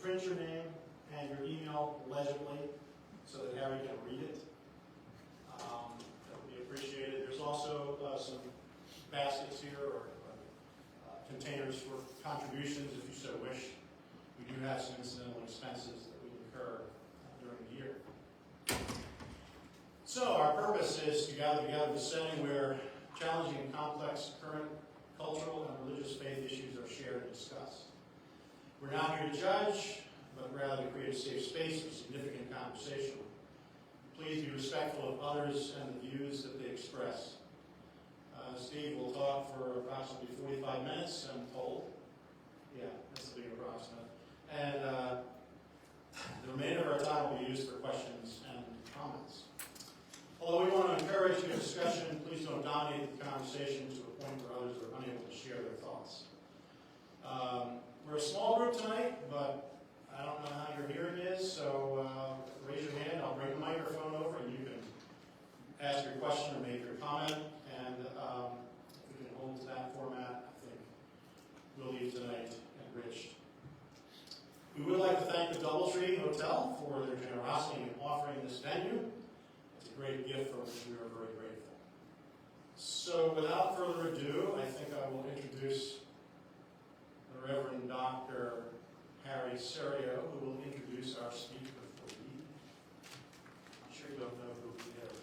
print your name and your email legibly so that Harry can read it. That would be appreciated. There's also some baskets here or containers for contributions if you so wish. We do have some incidental expenses that we incur during the year. So our purpose is to gather together in a setting where challenging and complex current cultural and religious faith issues are shared and discussed. We're not here to judge, but rather to create a safe space for significant conversation. Please be respectful of others and the views that they express. Steve will talk for approximately 45 minutes, I'm told. Yeah, that's a big approximate. And the remainder of our time will be used for questions and comments. Although we want to encourage your discussion, please don't dominate the conversation to a point where others are unable to share their thoughts. We're a small group tonight, but I don't know how your hearing is, so raise your hand. I'll bring the microphone over and you can ask your question or make your comment. And if we can hold to that format, I think we'll leave tonight enriched. We would like to thank the Doubletree Hotel for their generosity in offering this venue. It's a great gift for which we are very grateful. So without further ado, I think I will introduce the Reverend Dr. Harry Serio, who will introduce our speaker for the evening. I'm sure you don't know who he is.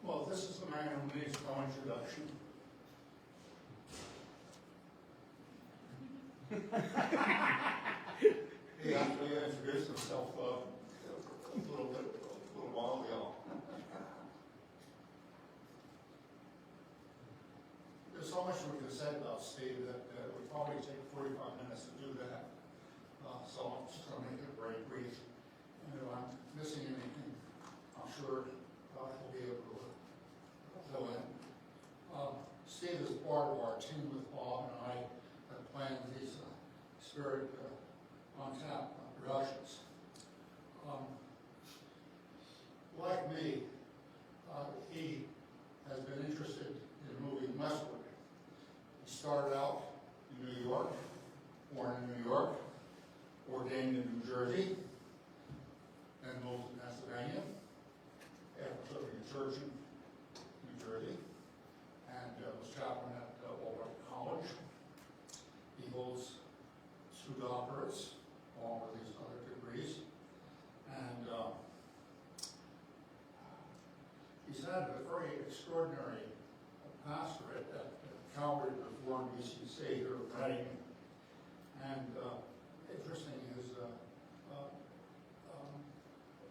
Well, this is the man who needs no introduction. He actually introduced himself a little while ago. There's so much we could say about Steve that it would probably take 45 minutes to do that. So I'm just going to make it very brief. And if I'm missing anything, I'm sure we'll be able to fill in. Steve is part of our team with Bob and I that planned these Spirit on Tap productions. Like me, he has been interested in moving westward. He started out in New York, born in New York, ordained in New Jersey, then moved to Pennsylvania, after serving a church in New Jersey, and was chaplain at Walworth College. He holds 2 doctorates, along with his other degrees, and he's had a very extraordinary pastorate at Calvary Reformed UCC here in Reading. And interesting, his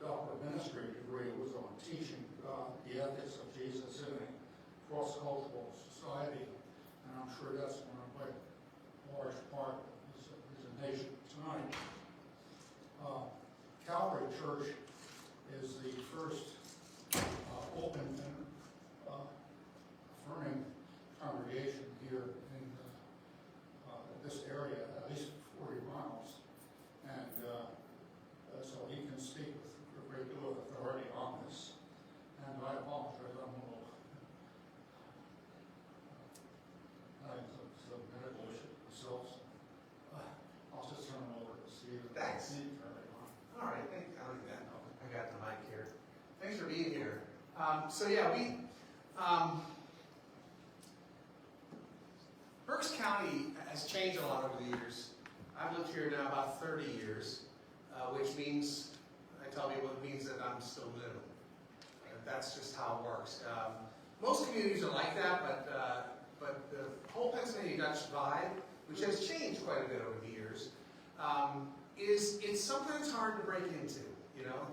Doctor of Ministry degree was on teaching the ethics of Jesus in a cross-cultural society, and I'm sure that's going to play a large part of his presentation tonight. Calvary Church is the first open and affirming congregation here in this area, at least 40 miles, and so he can speak with a great deal of authority on this. And I apologize, I'm a little having some medical issues myself. So, I'll just turn it over to Steve. Thanks. All right, thanks. I like that. I got the mic here. Thanks for being here. So yeah, Berks County has changed a lot over the years. I've lived here now about 30 years, which means, I tell people it means that I'm still new. That's just how it works. Most communities are like that, but the whole Pennsylvania Dutch vibe, which has changed quite a bit over the years, it's sometimes hard to break into, you know?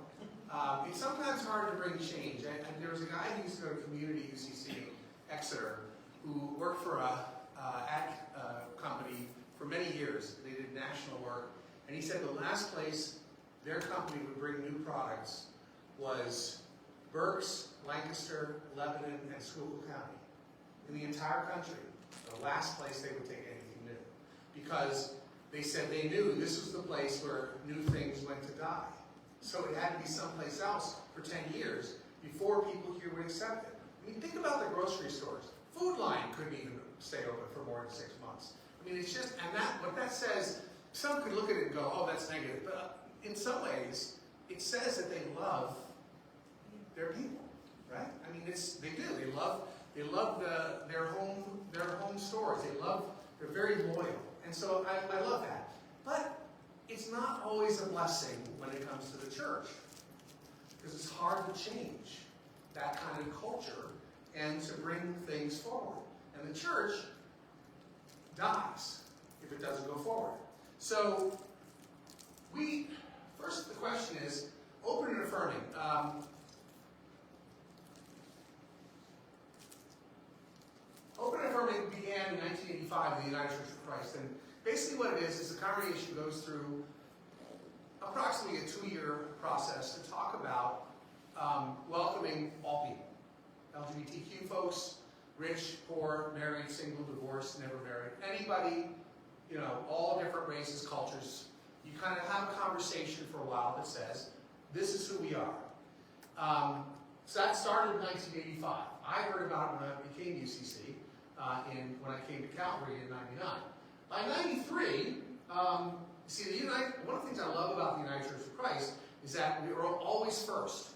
It's sometimes hard to bring change. And there was a guy who used to go to Community UCC, Exeter, who worked for a ag company for many years. They did national work. And he said the last place their company would bring new products was Berks, Lancaster, Lebanon, and Schuylkill County. In the entire country, the last place they would take anything new. Because they said they knew this was the place where new things went to die. So it had to be someplace else for 10 years before people here would accept it. I mean, think about the grocery stores. Food Line couldn't even stay open for more than 6 months. I mean, it's just, and what that says, some could look at it and go, oh, that's negative. But in some ways, it says that they love their people, right? I mean, they do. They love their home stores. They're very loyal. And so I love that. But it's not always a blessing when it comes to the church. Because it's hard to change that kind of culture and to bring things forward. And the church dies if it doesn't go forward. So first the question is, open and affirming. Open and Affirming began in 1985 in the United Church of Christ. And basically what it is the congregation goes through approximately a 2-year process to talk about welcoming all people. LGBTQ folks, rich, poor, married, single, divorced, never married. Anybody, all different races, cultures. You kind of have a conversation for a while that says, this is who we are. So that started in 1985. I heard about it when I became UCC, when I came to Calvary in 99. By 93, see, one of the things I love about the United Church of Christ is that we are always first.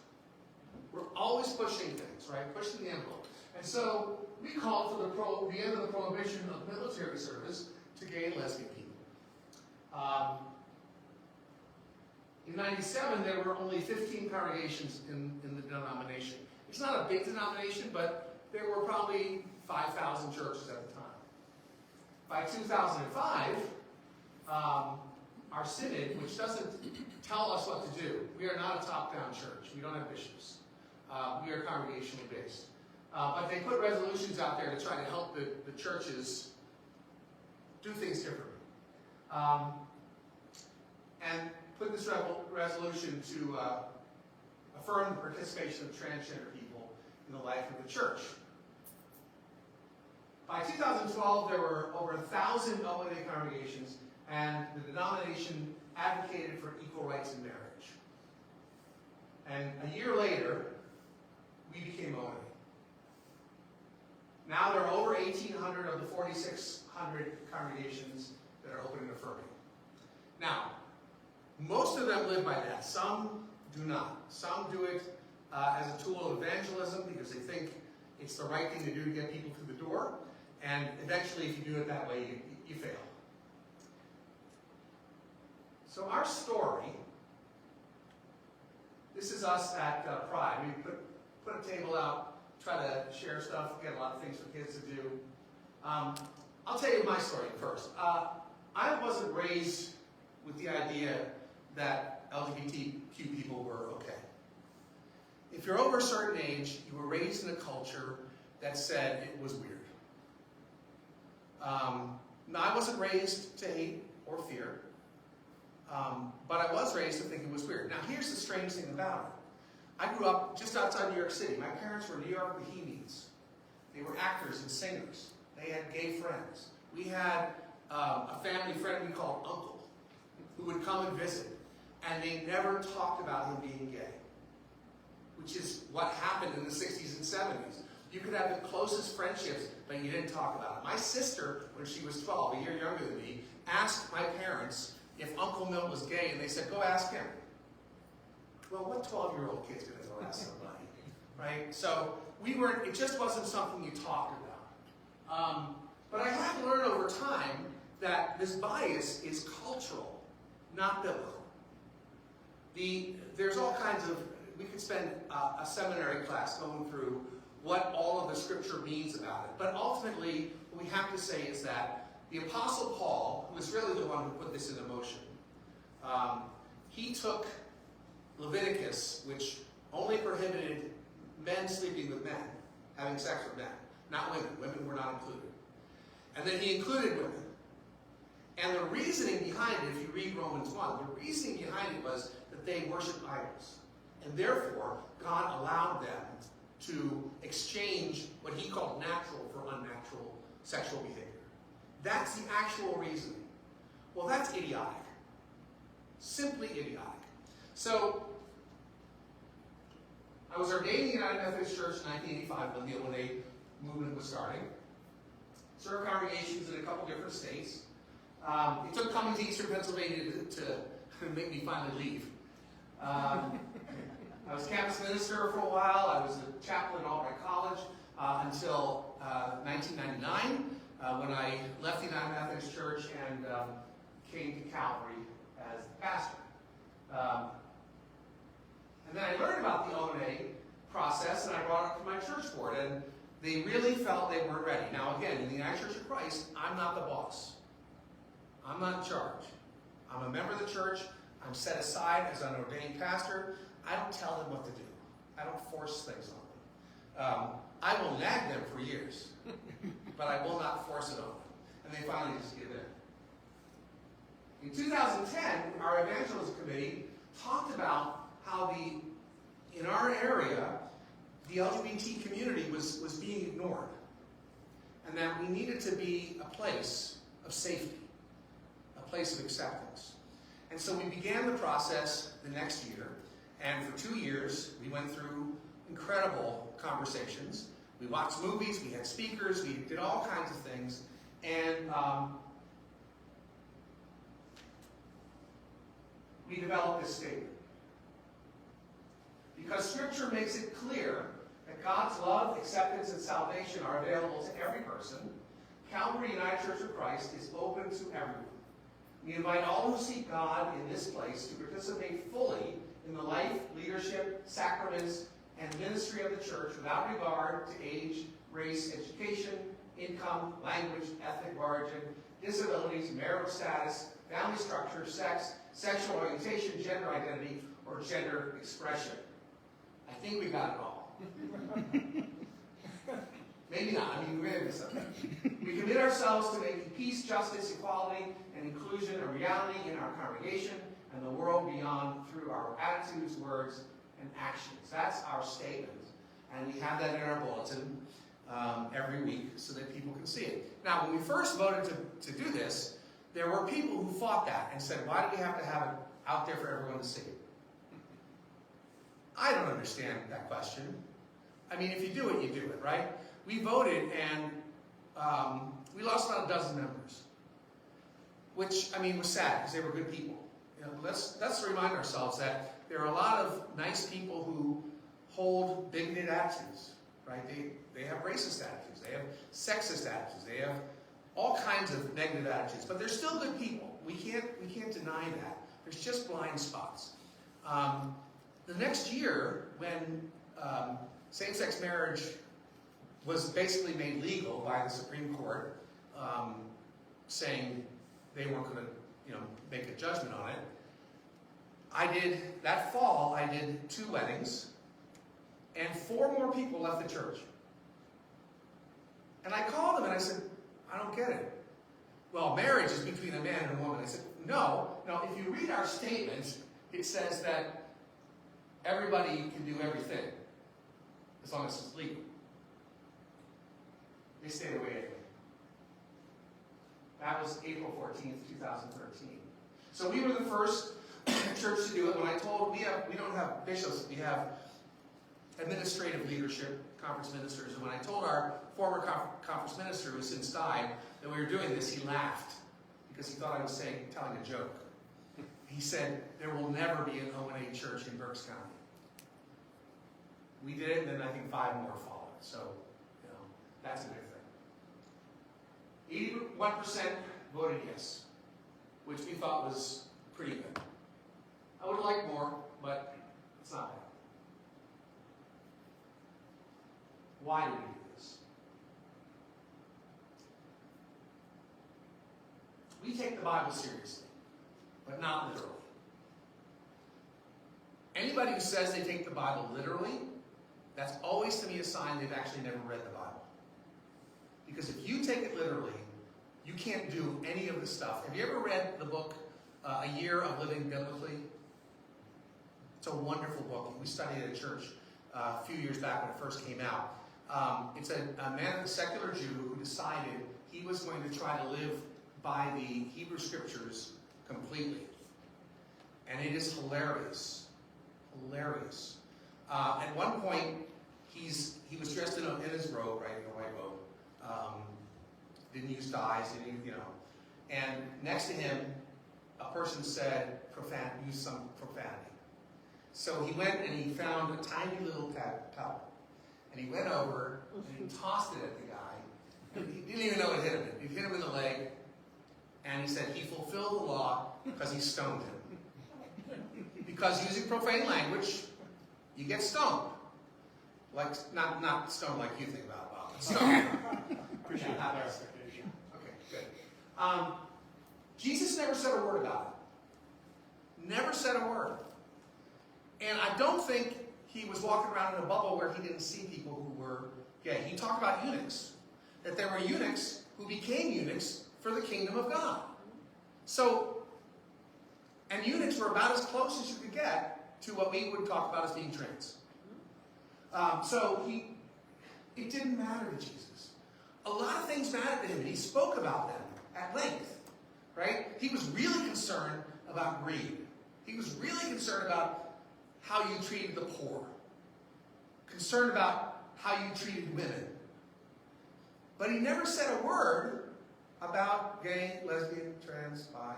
We're always pushing things, right? Pushing the envelope. And so we called for the end of the prohibition of military service to gay and lesbian people. In 97, there were only 15 congregations in the denomination. It's not a big denomination, but there were probably 5,000 churches at the time. By 2005, our synod, which doesn't tell us what to do, we are not a top-down church. We don't have bishops. We are congregationally based. But they put resolutions out there to try to help the churches do things differently. And put this resolution to affirm the participation of transgender people in the life of the church. By 2012, there were over 1,000 ONA congregations, and the denomination advocated for equal rights in marriage. And a year later, we became ONA. Now there are over 1,800 of the 4,600 congregations that are open and affirming. Now, most of them live by that. Some do not. Some do it as a tool of evangelism because they think it's the right thing to do to get people through the door. And eventually, if you do it that way, you fail. So our story, this is us at Pride. We put a table out, try to share stuff, get a lot of things for kids to do. I'll tell you my story first. I wasn't raised with the idea that LGBTQ people were okay. If you're over a certain age, you were raised in a culture that said it was weird. Now, I wasn't raised to hate or fear, but I was raised to think it was weird. Now, here's the strange thing about it. I grew up just outside New York City. My parents were New York bohemians. They were actors and singers. They had gay friends. We had a family friend we called Uncle, who would come and visit, and they never talked about him being gay, which is what happened in the 60s and 70s. You could have the closest friendships, but you didn't talk about it. My sister, when she was 12, a year younger than me, asked my parents if Uncle Milt was gay, and they said, go ask him. Well, what 12-year-old kid's going to go ask somebody, right? So it just wasn't something you talked about. But I have learned over time that this bias is cultural, not biblical. There's all kinds of, we could spend a seminary class going through what all of the scripture means about it. But ultimately, what we have to say is that the Apostle Paul, who is really the one who put this into motion, he took Leviticus, which only prohibited men sleeping with men, having sex with men, not women. Women were not included. And then he included women. And the reasoning behind it, if you read Romans 1, the reasoning behind it was that they worshiped idols. And therefore, God allowed them to exchange what he called natural for unnatural sexual behavior. That's the actual reasoning. Well, that's idiotic. Simply idiotic. So, I was ordained in the United Methodist Church in 1985 when the O&A movement was starting. Served congregations in a couple different states. It took coming to Eastern Pennsylvania to make me finally leave. I was campus minister for a while. I was a chaplain at Albright College until 1999 when I left the United Methodist Church and came to Calvary as the pastor. And then I learned about the O&A process, and I brought it up to my church board, and they really felt they weren't ready. Now again, in the United Church of Christ, I'm not the boss. I'm not in charge. I'm a member of the church. I'm set aside as an ordained pastor. I don't tell them what to do. I don't force things on them. I will nag them for years, but I will not force it on them. And they finally just give in. In 2010, our evangelism committee talked about how in our area, the LGBT community was being ignored. And that we needed to be a place of safety, a place of acceptance. And so we began the process the next year, and for 2 years, we went through incredible conversations. We watched movies, we had speakers, we did all kinds of things, and we developed this statement. Because Scripture makes it clear that God's love, acceptance, and salvation are available to every person, Calvary United Church of Christ is open to everyone. We invite all who seek God in this place to participate fully in the life, leadership, sacraments, and ministry of the church without regard to age, race, education, income, language, ethnic origin, disabilities, marital status, family structure, sex, sexual orientation, gender identity, or gender expression. I think we got it all. Maybe not. I mean, we may have something. We commit ourselves to making peace, justice, equality, and inclusion a reality in our congregation and the world beyond through our attitudes, words, and actions. That's our statement. And we have that in our bulletin every week so that people can see it. Now, when we first voted to do this, there were people who fought that and said, why do we have to have it out there for everyone to see? I don't understand that question. I mean, if you do it, you do it, right? We voted and we lost about 12 members, which, I mean, was sad because they were good people. You know, let's remind ourselves that there are a lot of nice people who hold bigoted attitudes, right? They have racist attitudes, they have sexist attitudes, they have all kinds of negative attitudes, but they're still good people. We can't deny that. There's just blind spots. The next year, when same-sex marriage was basically made legal by the Supreme Court, saying they weren't going to, make a judgment on it. That fall, I did 2 weddings, and 4 more people left the church. And I called them and I said, I don't get it. Well, marriage is between a man and a woman. I said, no, if you read our statement, it says that everybody can do everything, as long as it's legal. They stayed away anyway. That was April 14th, 2013. So we were the first church to do it. When I told, we don't have bishops, we have administrative leadership, conference ministers. And when I told our former conference minister, who has since died, that we were doing this, he laughed because he thought I was telling a joke. He said, there will never be an O&A church in Berks County. We did it, and then I think 5 more followed. So, that's a good thing. 81% voted yes, which we thought was pretty good. I would like more, but it's not bad. Why do we do this? We take the Bible seriously, but not literally. Anybody who says they take the Bible literally, that's always to me a sign they've actually never read the Bible. Because if you take it literally, you can't do any of the stuff. Have you ever read the book, A Year of Living Biblically? It's a wonderful book. We studied it at church a few years back when it first came out. It's a man, a secular Jew, who decided he was going to try to live by the Hebrew Scriptures completely. And it is hilarious. Hilarious. At one point, he was dressed in his robe, right, in a white robe. Didn't use dyes, And next to him, a person said, use some profanity. So he went and he found a tiny little pebble. And he went over and he tossed it at the guy. And he didn't even know it hit him. It hit him in the leg. And he said he fulfilled the law because he stoned him. Because using profane language, you get stoned. Like, not stoned like you think about, Bob. Stoned. Appreciate the clarification. Okay, good. Jesus never said a word about it. Never said a word. And I don't think he was walking around in a bubble where he didn't see people who were gay. He talked about eunuchs. That there were eunuchs who became eunuchs for the kingdom of God. So, and eunuchs were about as close as you could get to what we would talk about as being trans. It didn't matter to Jesus. A lot of things mattered to him, and he spoke about them at length, right? He was really concerned about greed. He was really concerned about how you treated the poor. Concerned about how you treated women. But he never said a word about gay, lesbian, trans, bi.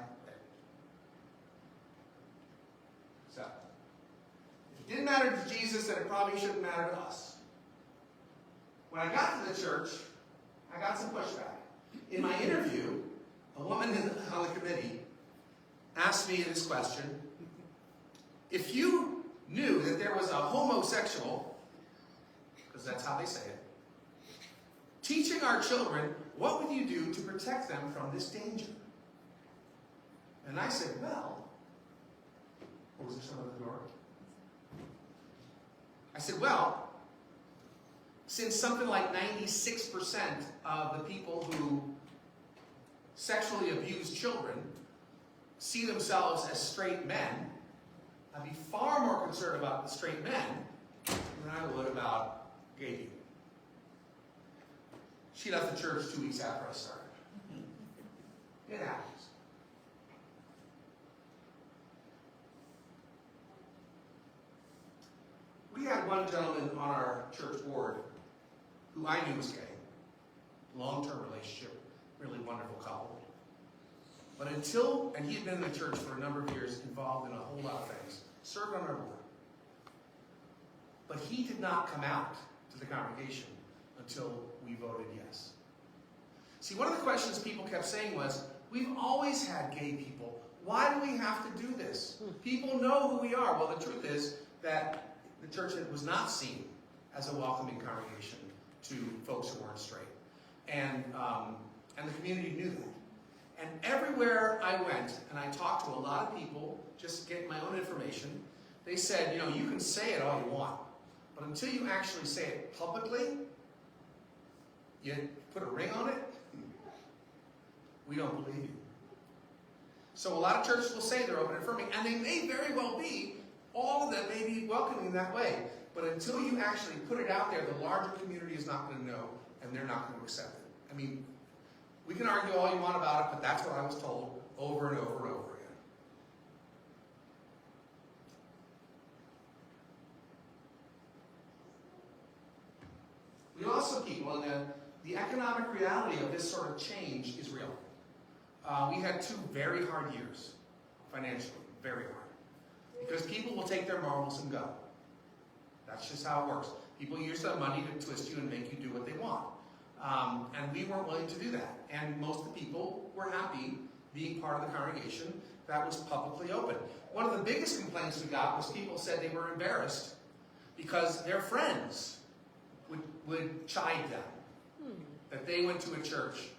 So, if it didn't matter to Jesus, then it probably shouldn't matter to us. When I got to the church, I got some pushback. In my interview, a woman on the committee asked me this question: if you knew that there was a homosexual, because that's how they say it, teaching our children, what would you do to protect them from this danger? And I said, well, or was there someone at the door? I said, well, since something like 96% of the people who sexually abuse children see themselves as straight men, I'd be far more concerned about the straight men than I would about gay people. She left the church 2 weeks after I started. It happens. We had one gentleman on our church board who I knew was gay. Long-term relationship, really wonderful couple. But and he had been in the church for a number of years, involved in a whole lot of things, served on our board. But he did not come out to the congregation until we voted yes. See, one of the questions people kept saying was, we've always had gay people. Why do we have to do this? People know who we are. Well, the truth is that the church was not seen as a welcoming congregation to folks who weren't straight. And the community knew that. And everywhere I went, and I talked to a lot of people, just getting my own information, they said, you can say it all you want, but until you actually say it publicly, you put a ring on it, we don't believe you. So a lot of churches will say they're open and affirming, and they may very well be. All of them may be welcoming that way. But until you actually put it out there, the larger community is not going to know, and they're not going to accept it. I mean, we can argue all you want about it, but that's what I was told over and over and over again. We also, people, and the economic reality of this sort of change is real. We had 2 very hard years, financially, very hard. Because people will take their marbles and go. That's just how it works. People use that money to twist you and make you do what they want. And we weren't willing to do that. And most of the people were happy being part of the congregation that was publicly open. One of the biggest complaints we got was people said they were embarrassed because their friends would chide them. That they went to a church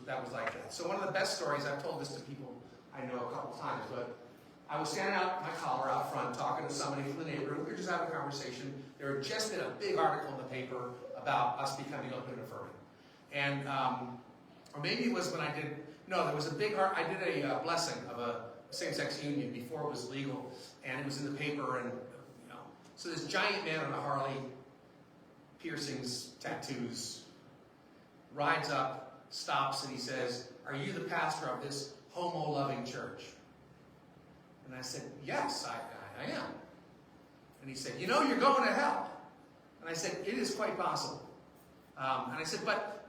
that was like that. So one of the best stories, I've told this to people I know a couple times, but I was standing out my collar out front talking to somebody from the neighborhood. We were just having a conversation. There had just been a big article in the paper about us becoming open and affirming. And, or maybe it was when there was a big, I did a blessing of a same-sex union before it was legal, and it was in the paper, and, so this giant man on a Harley, piercings, tattoos, rides up stops and he says, "Are you the pastor of this homo-loving church?" And I said, "Yes, I am." And he said, "You know, you're going to hell." And I said, "It is quite possible." And I said, "But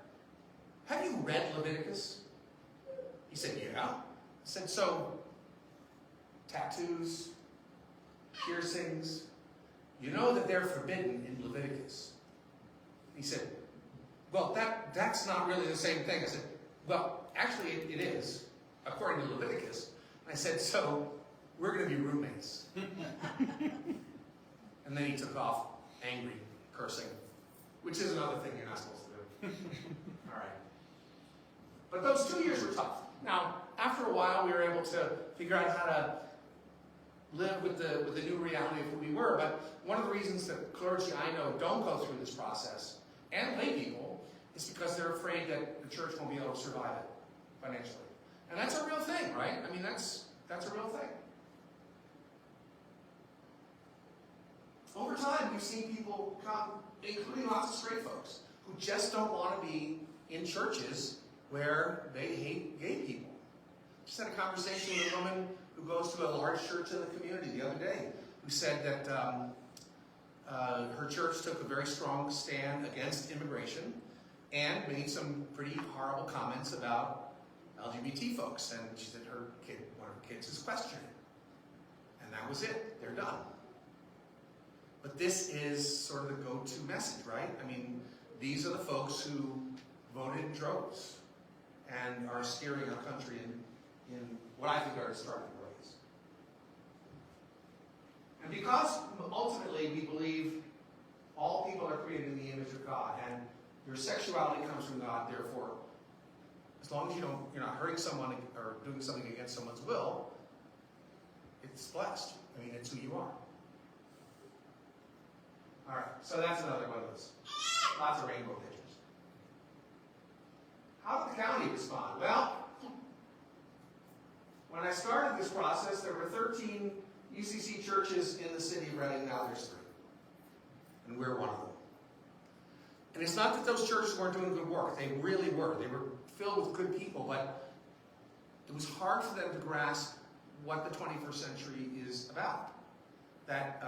have you read Leviticus?" He said, "Yeah." I said, "So, tattoos, piercings, you know that they're forbidden in Leviticus." He said, "Well, that's not really the same thing." I said, "Well, actually it is, according to Leviticus." And I said, "So, we're going to be roommates." And then he took off, angry, cursing, which is another thing you're not supposed to do. All right. But those 2 years were tough. Now, after a while, we were able to figure out how to live with the new reality of who we were. But one of the reasons that clergy I know don't go through this process, and lay people, is because they're afraid that the church won't be able to survive it financially. And that's a real thing, right? I mean, that's a real thing. Over time, we've seen people come, including lots of straight folks, who just don't want to be in churches where they hate gay people. Just had a conversation with a woman who goes to a large church in the community the other day, who said that her church took a very strong stand against immigration and made some pretty horrible comments about LGBT folks. And she said one of her kids is questioning. And that was it. They're done. But this is sort of the go-to message, right? I mean, these are the folks who voted in droves and are steering our country in what I think are destructive ways. And because ultimately we believe all people are created in the image of God, and your sexuality comes from God, therefore, as long as you're not hurting someone or doing something against someone's will, it's blessed. I mean, it's who you are. All right, so that's another one of those. Lots of rainbow pictures. How did the county respond? Well, when I started this process, there were 13 UCC churches in the city of Reading. Now there's 3. And we're one of them. And it's not that those churches weren't doing good work. They really were. They were filled with good people, but it was hard for them to grasp what the 21st century is about. That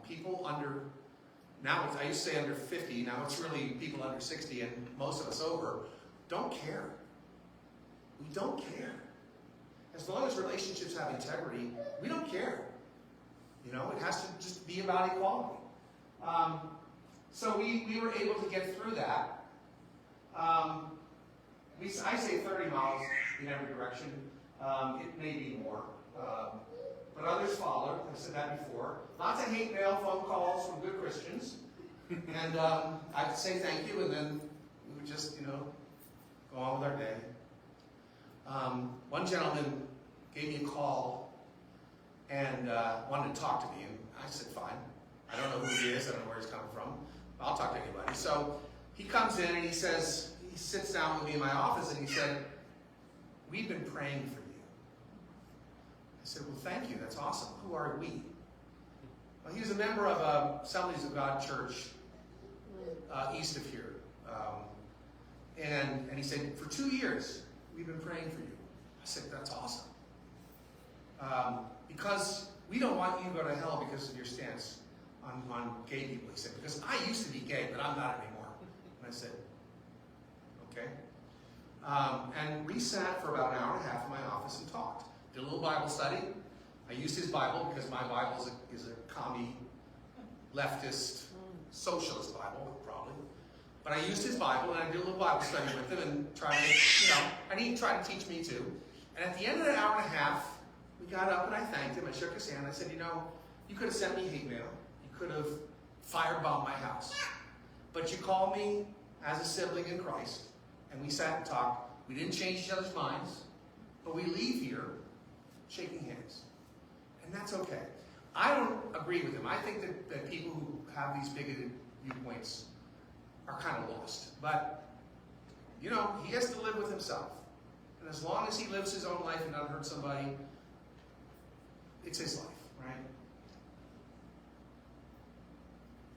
people under, now I used to say under 50, now it's really people under 60 and most of us over, don't care. We don't care. As long as relationships have integrity, we don't care. You know, it has to just be about equality. So we were able to get through that. I say 30 miles in every direction. It may be more. But others followed. I've said that before. Lots of hate mail, phone calls from good Christians. And I'd say thank you, and then we would just, go on with our day. One gentleman gave me a call and wanted to talk to me, and I said, fine. I don't know who he is, I don't know where he's coming from. I'll talk to anybody. So he comes in and he sits down with me in my office and he said, we've been praying for you. I said, well, thank you, that's awesome. Who are we? Well, he was a member of Assemblies of God Church east of here. And he said, for 2 years, we've been praying for you. I said, that's awesome. Because we don't want you to go to hell because of your stance on gay people. He said, because I used to be gay, but I'm not anymore. And I said, okay. And we sat for about an hour and a half in my office and talked. Did a little Bible study. I used his Bible because my Bible is a commie, leftist, socialist Bible, probably. But I used his Bible and I did a little Bible study with him and tried to, and he tried to teach me too. And at the end of that hour and a half, we got up and I thanked him. I shook his hand. I said, you could have sent me hate mail. You could have firebombed my house. But you called me as a sibling in Christ, and we sat and talked. We didn't change each other's minds, but we leave here shaking hands. And that's okay. I don't agree with him. I think that people who have these bigoted viewpoints are kind of lost. But, he has to live with himself. And as long as he lives his own life and doesn't hurt somebody, it's his life, right?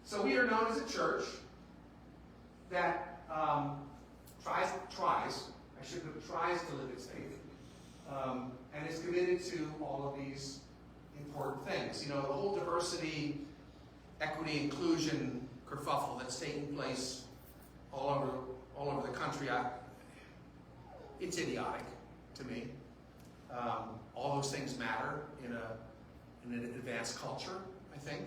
So we are known as a church that tries, tries to live its faith, and is committed to all of these important things. You know, the whole diversity, equity, inclusion kerfuffle that's taking place all over the country, it's idiotic to me. All those things matter in an advanced culture, I think,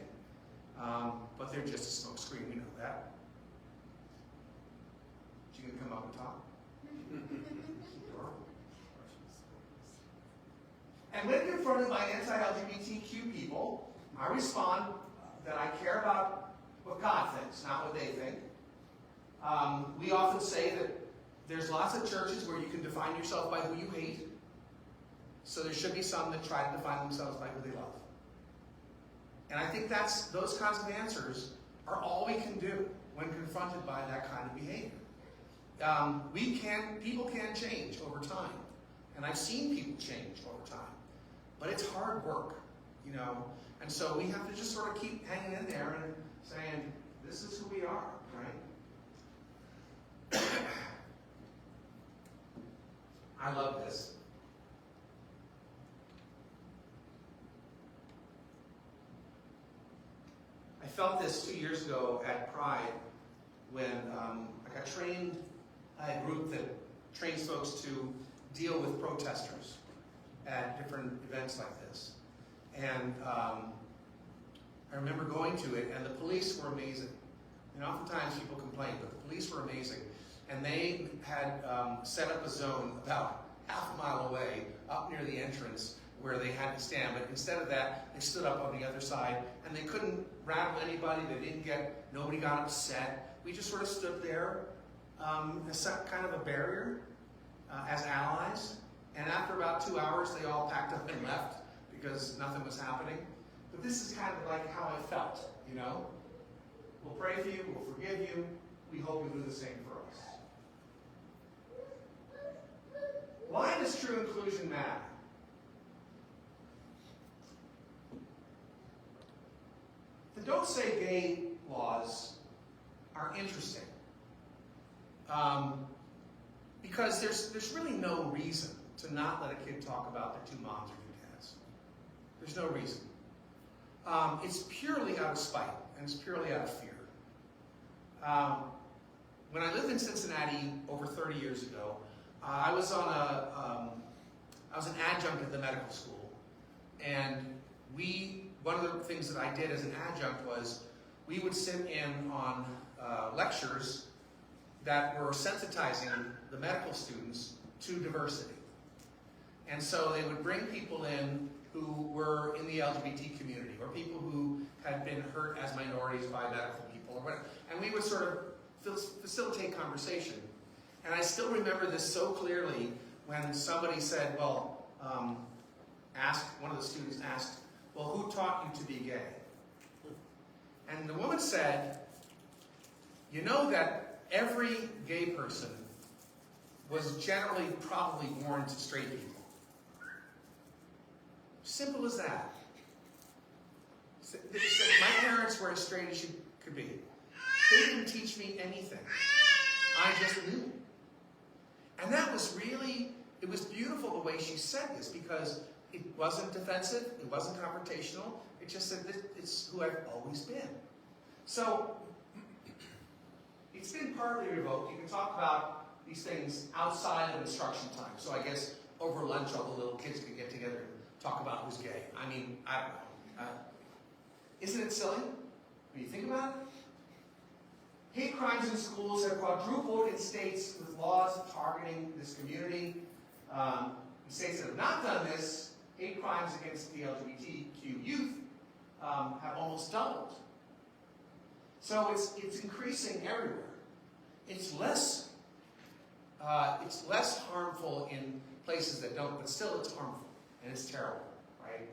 but they're just a smokescreen. We know that. You gonna come up and talk? And when confronted by anti-LGBTQ people, I respond that I care about what God thinks, not what they think. We often say that there's lots of churches where you can define yourself by who you hate. So there should be some that try to define themselves by who they love. And I think those kinds of answers are all we can do when confronted by that kind of behavior. People can change over time. And I've seen people change over time. But it's hard work, you know. And so we have to just sort of keep hanging in there and saying, this is who we are, right? I love this. I felt this 2 years ago at Pride when I got trained. I had a group that trains folks to deal with protesters at different events like this. And I remember going to it, and the police were amazing. And oftentimes people complain, but the police were amazing. And they had set up a zone about half a mile away, up near the entrance, where they had to stand. But instead of that, they stood up on the other side, and they couldn't rattle anybody. Nobody got upset. We just sort of stood there as kind of a barrier, as allies. And after about 2 hours, they all packed up and left because nothing was happening. But this is kind of like how I felt, you know? We'll pray for you, we'll forgive you, we hope you'll do the same for us. Why does true inclusion matter? The Don't Say Gay laws are interesting. Because there's really no reason to not let a kid talk about their two moms or two dads. There's no reason. It's purely out of spite, and it's purely out of fear. When I lived in Cincinnati over 30 years ago, I was an adjunct at the medical school, and one of the things that I did as an adjunct was we would sit in on lectures that were sensitizing the medical students to diversity. And so they would bring people in who were in the LGBT community, or people who had been hurt as minorities by medical people, or whatever. And we would sort of facilitate conversation. And I still remember this so clearly when somebody said, one of the students asked, well, who taught you to be gay? And the woman said, you know that every gay person was generally probably born to straight people. Simple as that. My parents were as straight as you could be. They didn't teach me anything. I just knew. And that was really, it was beautiful the way she said this, because it wasn't defensive, it wasn't confrontational, it just said it's who I've always been. So, it's been partly revoked. You can talk about these things outside of instruction time. So I guess over lunch all the little kids can get together and talk about who's gay. I mean, I don't know. Isn't it silly when you think about it? Hate crimes in schools have quadrupled in states with laws targeting this community. In states that have not done this, hate crimes against the LGBTQ youth have almost doubled. So it's increasing everywhere. It's less harmful in places that don't, but still it's harmful, and it's terrible, right?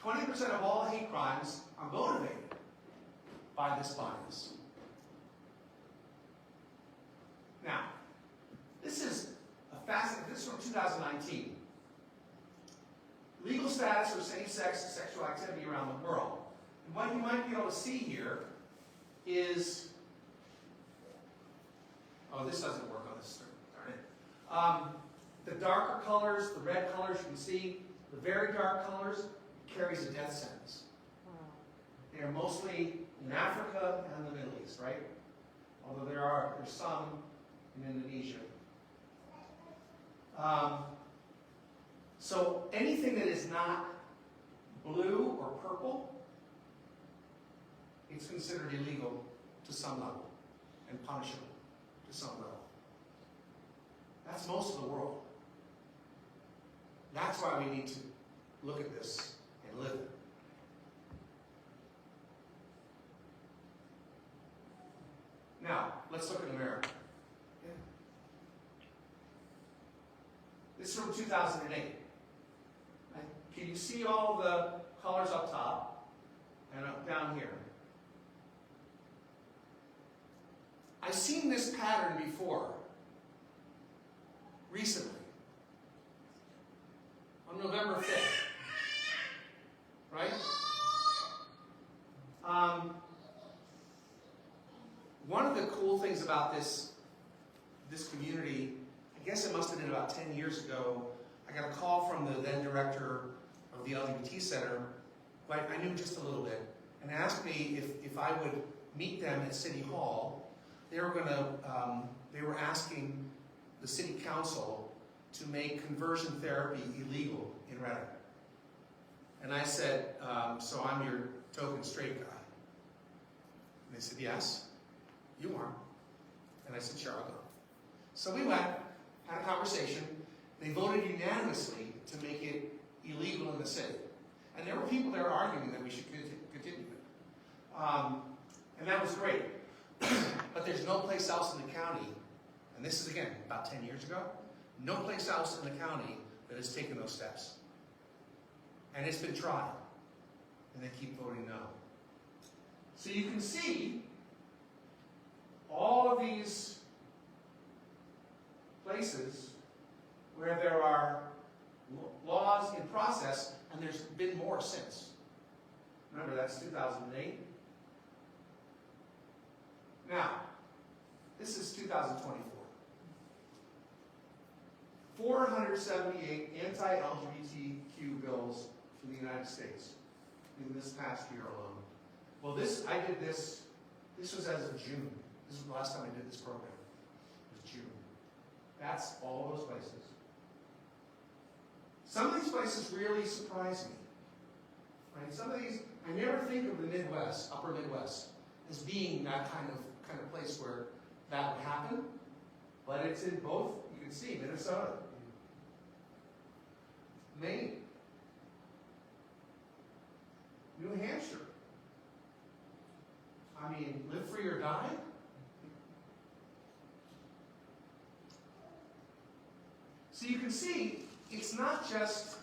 20% of all hate crimes are motivated by this bias. Now, this is this is from 2019. Legal status for same-sex sexual activity around the world. And what you might be able to see here is, oh, this doesn't work on this, darn it. The darker colors, the red colors, you can see, the very dark colors carries a death sentence. They are mostly in Africa and the Middle East, right? Although there's some in Indonesia. So anything that is not blue or purple, it's considered illegal to some level and punishable to some level. That's most of the world. That's why we need to look at this and live it. Now, let's look at America. This is from 2008. Can you see all the colors up top and up down here? I've seen this pattern before, recently, on November 5th, right? One of the cool things about this community, I guess it must have been about 10 years ago, I got a call from the then director of the LGBT Center, who I knew just a little bit, and asked me if I would meet them at City Hall. They were asking the City Council to make conversion therapy illegal in Reading. And I said, so I'm your token straight guy. And they said, yes, you are. And I said, sure, I'll go. So we went, had a conversation. They voted unanimously to make it illegal in the city. And there were people there arguing that we should continue it. And that was great. But there's no place else in the county, and this is again about 10 years ago, no place else in the county that has taken those steps. And it's been tried, and they keep voting no. So you can see all of these places where there are laws in process, and there's been more since. Remember, that's 2008. Now, this is 2024. 478 anti-LGBTQ bills for the United States in this past year alone. Well, this was as of June. This was the last time I did this program. It was June. That's all those places. Some of these places really surprise me. Right? Some of these, I never think of the Midwest, Upper Midwest, as being that kind of place where that would happen. But it's in both, you can see, Minnesota, Maine, New Hampshire. I mean, live free or die. So you can see, it's not just,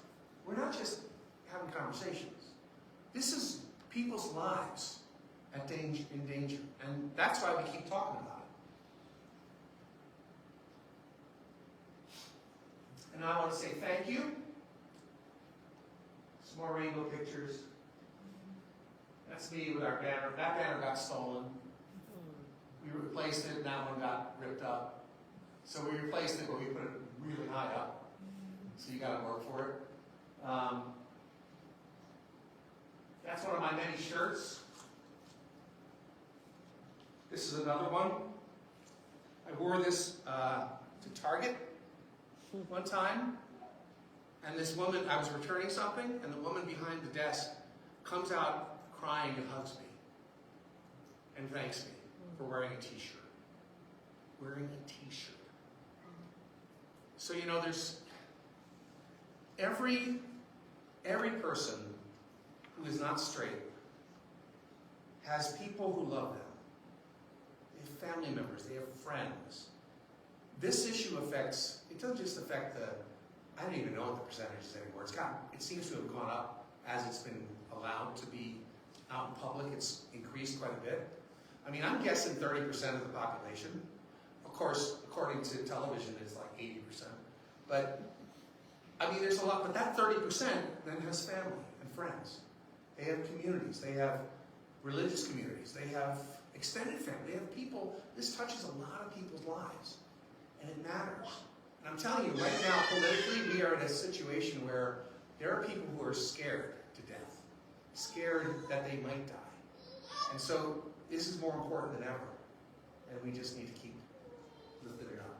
we're not just having conversations. This is people's lives in danger. And that's why we keep talking about it. And I want to say thank you. Some more rainbow pictures. That's me with our banner. That banner got stolen. We replaced it, and that one got ripped up. So we replaced it, but we put it really high up. So you got to work for it. That's one of my many shirts. This is another one. I wore this to Target one time, and this woman, I was returning something, and the woman behind the desk comes out crying and hugs me and thanks me for wearing a t-shirt. Wearing a t-shirt. So, you know, there's every person who is not straight has people who love them. They have family members, they have friends. This issue affects, it doesn't just affect I don't even know what the percentage is anymore. It seems to have gone up as it's been allowed to be out in public. It's increased quite a bit. I mean, I'm guessing 30% of the population. Of course, according to television, it's like 80%. But, I mean, there's a lot, but that 30% then has family and friends. They have communities. They have religious communities. They have extended family. They have people. This touches a lot of people's lives. And it matters. And I'm telling you, right now, politically, we are in a situation where there are people who are scared to death, scared that they might die. And so this is more important than ever. And we just need to keep lifting it up.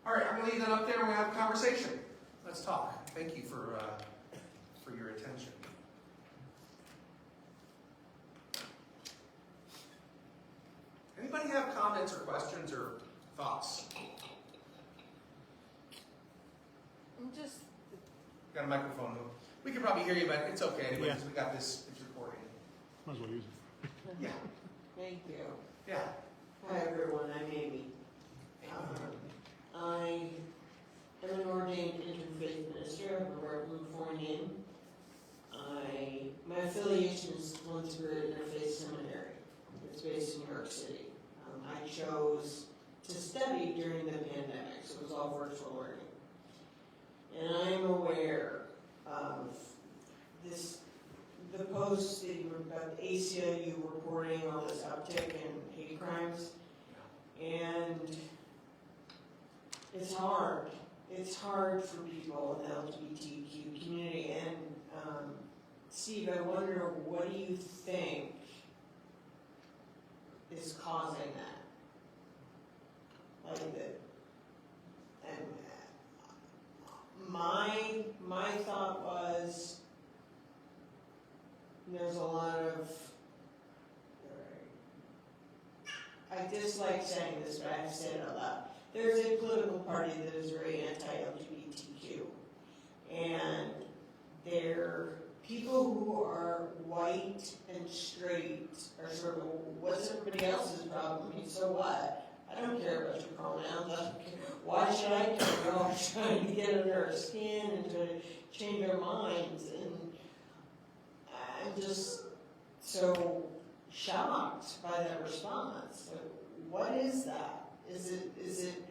All right, I'm going to leave that up there and we're going to have a conversation. Let's talk. Thank you for your attention. Anybody have comments or questions or thoughts? I'm just, Got a microphone. We can probably hear you, but it's okay anyway, because we got this, it's recording. Might as well use it. Yeah. thank you. Yeah. Hi, everyone, I'm Amy. I am an ordained interfaith minister. I'm a Reverend. My affiliation is One Spirit Interfaith Seminary. It's based in New York City. I chose to study during the pandemic, so it was all virtual learning. And I'm aware of the posts that you were about the ACLU reporting all this uptick in hate crimes. And it's hard. It's hard for people in the LGBTQ community. And Steve, I wonder, what do you think is causing that? Like that. And my thought was, there's a lot of, I dislike saying this, but I have to say it out loud. There's a political party that is very anti-LGBTQ. And they're people who are white and straight are sort of, what's everybody else's problem? I mean, so what? I don't care about your pronouns. I don't care. Why should I care? They're all trying to get under our skin and to change our minds. And I'm just so shocked by that response. Like, what is that? Is it,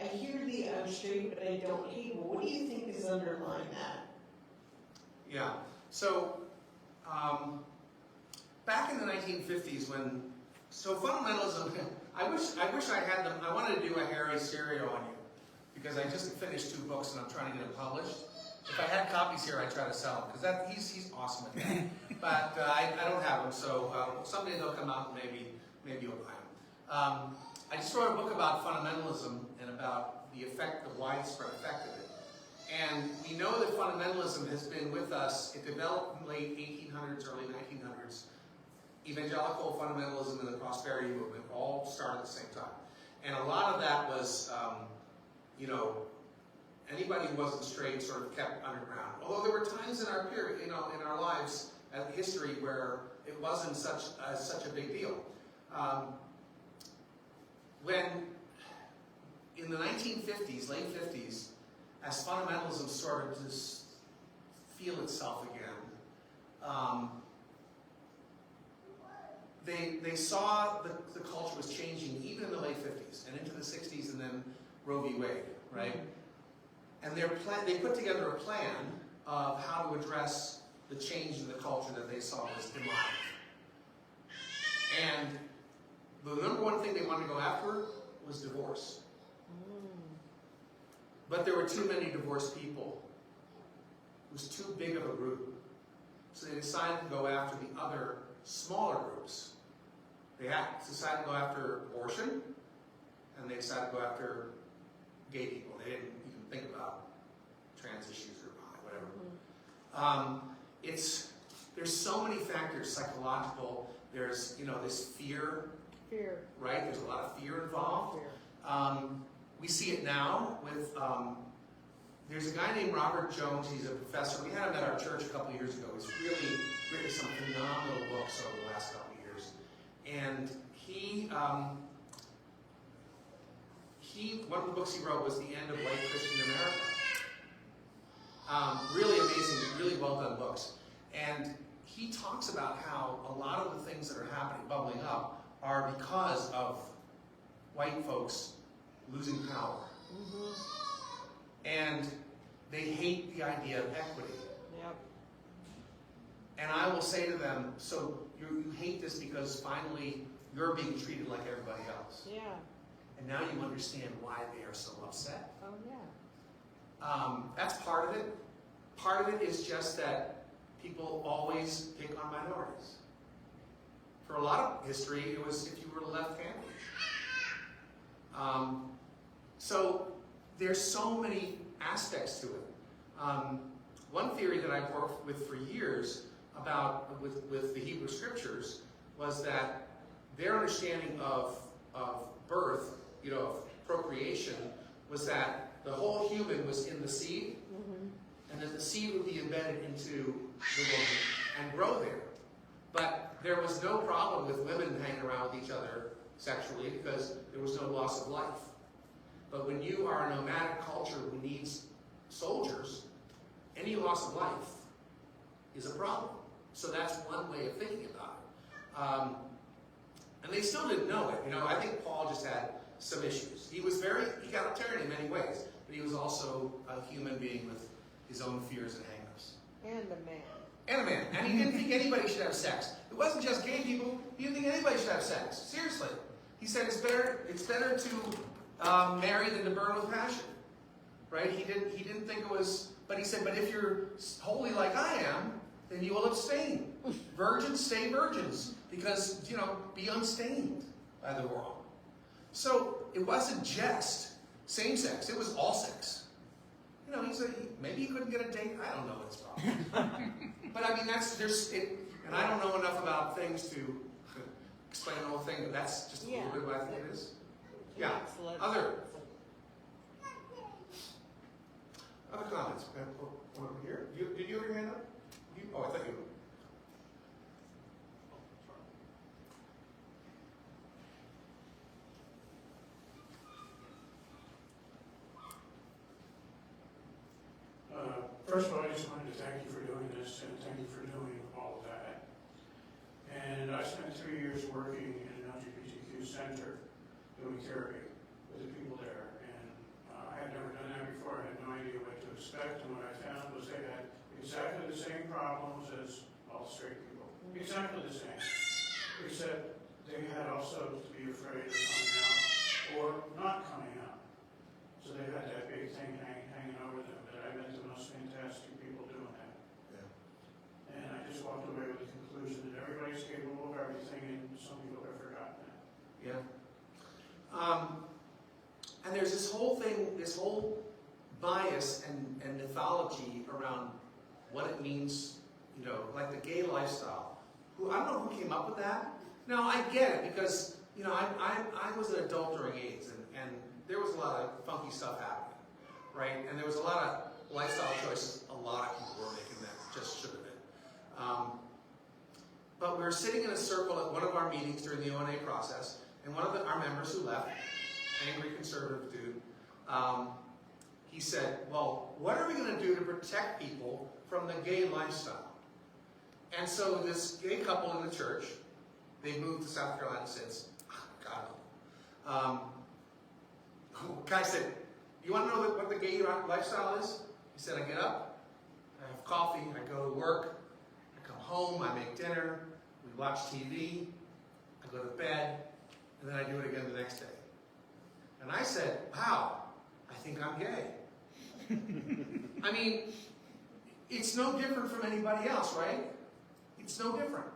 I hear the I'm straight, but I don't hate. Well, what do you think is underlying that? Yeah. So, back in the 1950s so fundamentalism, I wish I had them. I wanted to do a Harry Stereo on you because I just finished 2 books and I'm trying to get them published. If I had copies here, I'd try to sell them because he's awesome at that. But I don't have them, so someday they'll come out and maybe you'll buy them. I just wrote a book about fundamentalism and about the widespread effect of it. And we know that fundamentalism has been with us. It developed in the late 1800s, early 1900s. Evangelical fundamentalism and the prosperity movement all started at the same time. And a lot of that was, anybody who wasn't straight sort of kept underground. Although there were times in our period, in our lives, history, where it wasn't such a big deal. When in the 1950s, late 50s, as fundamentalism started to feel itself again, they saw the culture was changing even in the late 50s and into the 60s and then Roe v. Wade, right? And they put together a plan of how to address the change in the culture that they saw was demonic. And the number one thing they wanted to go after was divorce. But there were too many divorced people. It was too big of a group. So they decided to go after the other smaller groups. They decided to go after abortion, and they decided to go after gay people. They didn't even think about trans issues or whatever. There's so many factors, psychological. There's this fear. Fear. Right? There's a lot of fear involved. We see it now with, there's a guy named Robert Jones. He's a professor. We had him at our church a couple of years ago. He's really written some phenomenal books over the last couple of years. And one of the books he wrote was The End of White Christian America. Really amazing, really well done books. And he talks about how a lot of the things that are happening, bubbling up, are because of white folks losing power. And they hate the idea of equity. Yep. And I will say to them, so you hate this because finally you're being treated like everybody else. Yeah. and now you understand why they are so upset. Oh, yeah. That's part of it. Part of it is just that people always pick on minorities. For a lot of history, it was if you were left-handed. So there's so many aspects to it. One theory that I've worked with for years about with the Hebrew scriptures was that their understanding of birth, of procreation, was that the whole human was in the seed, and that the seed would be embedded into the woman and grow there. But there was no problem with women hanging around with each other sexually because there was no loss of life. But when you are a nomadic culture who needs soldiers, any loss of life is a problem. So that's one way of thinking about it. And they still didn't know it. I think Paul just had some issues. He was very egalitarian in many ways, but he was also a human being with his own fears and hang-ups. And a man. And a man. And he didn't think anybody should have sex. It wasn't just gay people. He didn't think anybody should have sex. Seriously. He said it's better to marry than to burn with passion. Right? He didn't think it was, but he said, but if you're holy like I am, then you will abstain. Virgins stay virgins, because, be unstained by the world. So it wasn't just same sex, it was all sex. He said maybe he couldn't get a date. I don't know what his problem is. But I mean, and I don't know enough about things to explain the whole thing, but that's just a little bit what I think it is. Yeah. Other comments? One over here. Did you have your hand up? Oh, I thought you. First of all, I just wanted to thank you for doing this, and thank you for doing all of that. And I spent 3 years working in an LGBTQ center doing therapy with the people there, and I had never done that before. I had no idea what to expect, and what I found was they had exactly the same problems as all straight people. Exactly the same. Except they had also to be afraid of coming out or not coming out. So they had that big thing hanging over them. But I met the most fantastic people doing that. Yeah. And I just walked away with the conclusion that everybody's capable of everything, and some people have forgotten that. Yeah. And there's this whole thing, this whole bias and mythology around what it means, like the gay lifestyle. I don't know who came up with that. Now, I get it because, I was an adult during AIDS, and there was a lot of funky stuff happening, right? And there was a lot of lifestyle choices a lot of people were making that just shouldn't have been. But we were sitting in a circle at one of our meetings during the O&A process, and one of our members who left, angry conservative dude, he said, well, what are we going to do to protect people from the gay lifestyle? And so this gay couple in the church, they moved to South Carolina since, God, guy said, you want to know what the gay lifestyle is? He said, I get up, I have coffee, I go to work, I come home, I make dinner, we watch TV, I go to bed, and then I do it again the next day. And I said, wow, I think I'm gay. I mean, it's no different from anybody else, right? It's no different.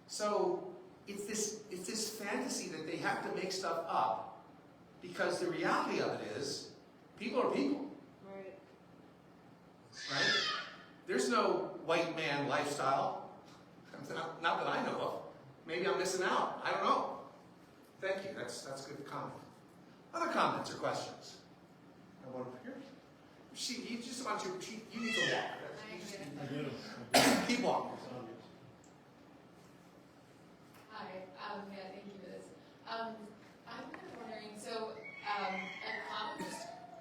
So it's this fantasy that they have to make stuff up, because the reality of it is, people are people. Right. Right? There's no white man lifestyle. Not that I know of. Maybe I'm missing out. I don't know. Thank you. That's a good comment. Other comments or questions? I want to hear. You just want you need to walk. I do. Keep walking. Hi, yeah, thank you for this. I'm kind of wondering, so a common,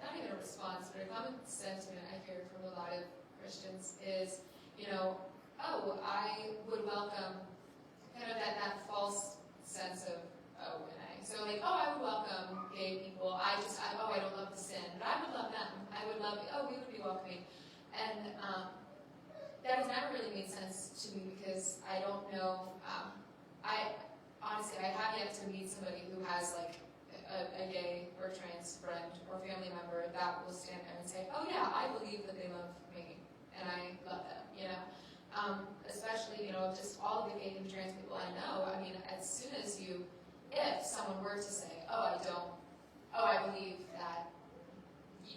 not even a response, but a common sentiment I hear from a lot of Christians is, oh, I would welcome kind of that false sense of, oh, and I. So like, oh, I would welcome gay people. I don't love the sin, but I would love them. I would love, we would be welcoming. And that has never really made sense to me, because I don't know, I honestly have yet to meet somebody who has like a gay or trans friend or family member that will stand there and say, oh yeah, I believe that they love me and I love them, you know. Especially, you know, just all of the gay and trans people I know, I mean, as soon as if someone were to say, I believe that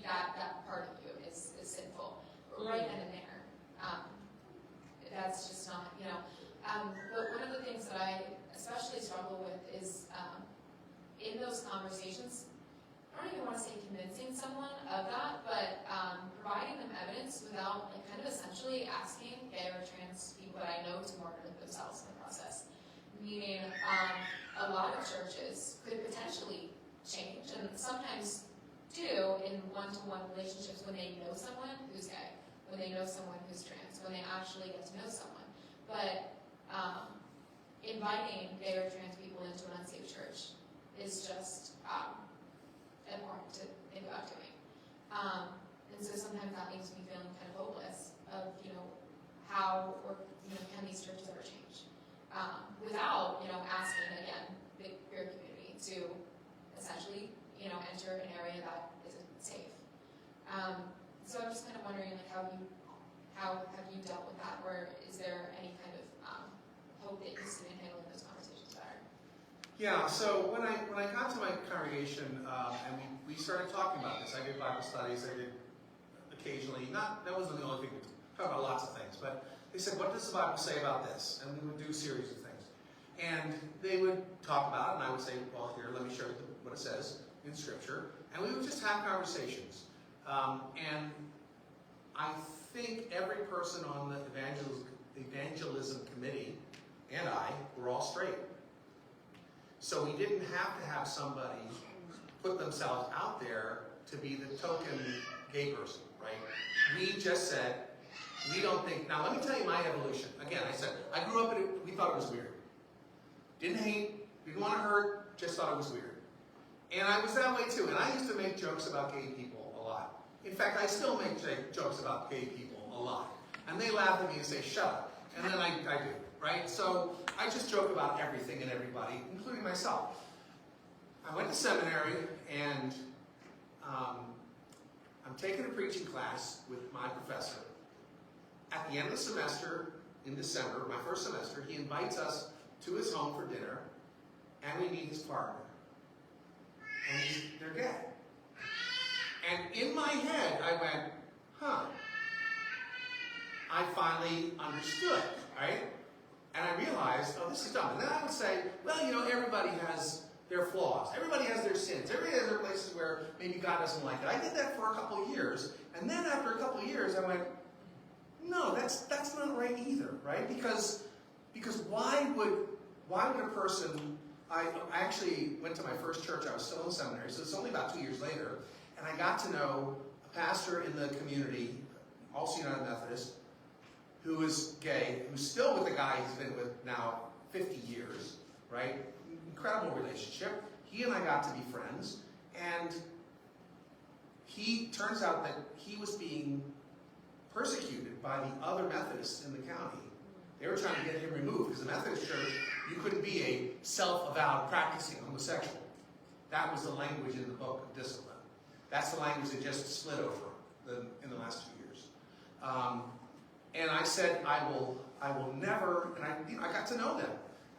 that part of you is sinful, right then and there. That's just not, you know. But one of the things that I especially struggle with is in those conversations, I don't even want to say convincing someone of that, but providing them evidence without like kind of essentially asking gay or trans people that I know to martyr themselves in the process. Meaning, a lot of churches could potentially change, and sometimes do in one-to-one relationships when they know someone who's gay, when they know someone who's trans, when they actually get to know someone. But inviting gay or trans people into an unsafe church is just abhorrent to think about doing. And so sometimes that makes me feeling kind of hopeless of, you know, how or, you know, can these churches ever change? Without, you know, asking, again, the queer community to essentially, you know, enter an area that isn't safe. So I'm just kind of wondering, like, how have you dealt with that, or is there any kind of hope that you see in handling those conversations better? Yeah, so when I got to my congregation and we started talking about this, I did Bible studies, I did occasionally, that wasn't the only thing, we talked about lots of things, but they said, what does the Bible say about this? And we would do a series of things. And they would talk about it, and I would say, well, here, let me show you what it says in Scripture. And we would just have conversations. And I think every person on the evangelism committee and I were all straight. So we didn't have to have somebody put themselves out there to be the token gay person, right? We just said, we don't think, now let me tell you my evolution. Again, I said, I grew up in it, we thought it was weird. Didn't hate, didn't want to hurt, just thought it was weird. And I was that way too, and I used to make jokes about gay people a lot. In fact, I still make jokes about gay people a lot. And they laugh at me and say, shut up. And then I do, right? So I just joke about everything and everybody, including myself. I went to seminary, and I'm taking a preaching class with my professor. At the end of the semester, in December, my first semester, he invites us to his home for dinner, and we meet his partner. And they're gay. And in my head, I went, huh. I finally understood, right? And I realized, oh, this is dumb. And then I would say, well, you know, everybody has their flaws. Everybody has their sins. Everybody has their places where maybe God doesn't like it. I did that for a couple of years. And then after a couple of years, I went, no, that's not right either, right? Because why would a person, I actually went to my first church, I was still in seminary, so it's only about 2 years later, and I got to know a pastor in the community, also United Methodist, who was gay, who's still with a guy he's been with now 50 years, right? Incredible relationship. He and I got to be friends, and he turns out that he was being persecuted by the other Methodists in the county. They were trying to get him removed, because the Methodist church, you couldn't be a self-avowed practicing homosexual. That was the language in the book of discipline. That's the language that just slid over in the last 2 years. And I said, I will never, and I got to know them.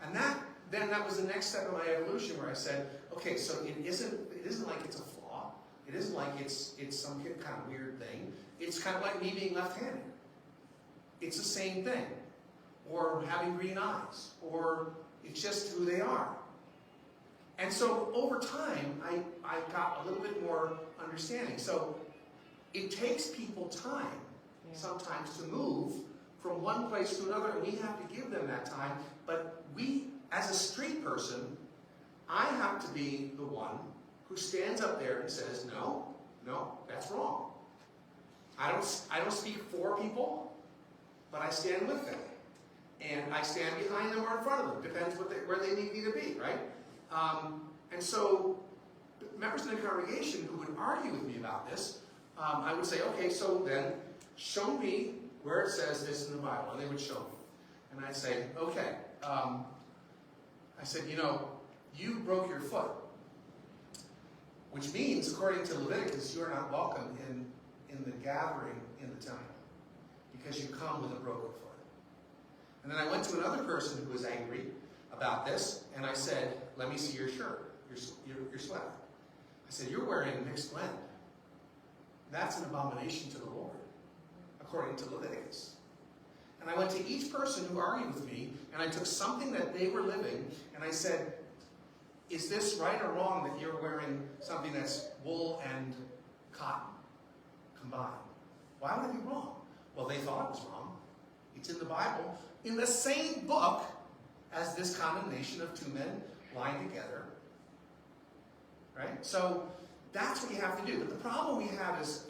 And that was the next step of my evolution, where I said, okay, so it isn't like it's a flaw. It isn't like it's some kind of weird thing. It's kind of like me being left-handed. It's the same thing. Or having green eyes. Or it's just who they are. And so over time, I got a little bit more understanding. So it takes people time sometimes to move from one place to another, and we have to give them that time. But we, as a straight person, I have to be the one who stands up there and says, no, that's wrong. I don't speak for people, but I stand with them. And I stand behind them or in front of them. Depends where they need me to be, right? And so members in the congregation who would argue with me about this, I would say, okay, so then show me where it says this in the Bible. And they would show me. And I'd say, okay. I said, you know, you broke your foot. which means, according to Leviticus, you are not welcome in the gathering in the temple because you come with a broken foot. And then I went to another person who was angry about this, and I said, let me see your shirt, your sweater. I said, you're wearing mixed blend. That's an abomination to the Lord, according to Leviticus. And I went to each person who argued with me, and I took something that they were living, and I said, is this right or wrong that you're wearing something that's wool and cotton combined? Why would it be wrong? Well, they thought it was wrong. It's in the Bible, in the same book as this condemnation of two men lying together. Right? So that's what you have to do. But the problem we have is,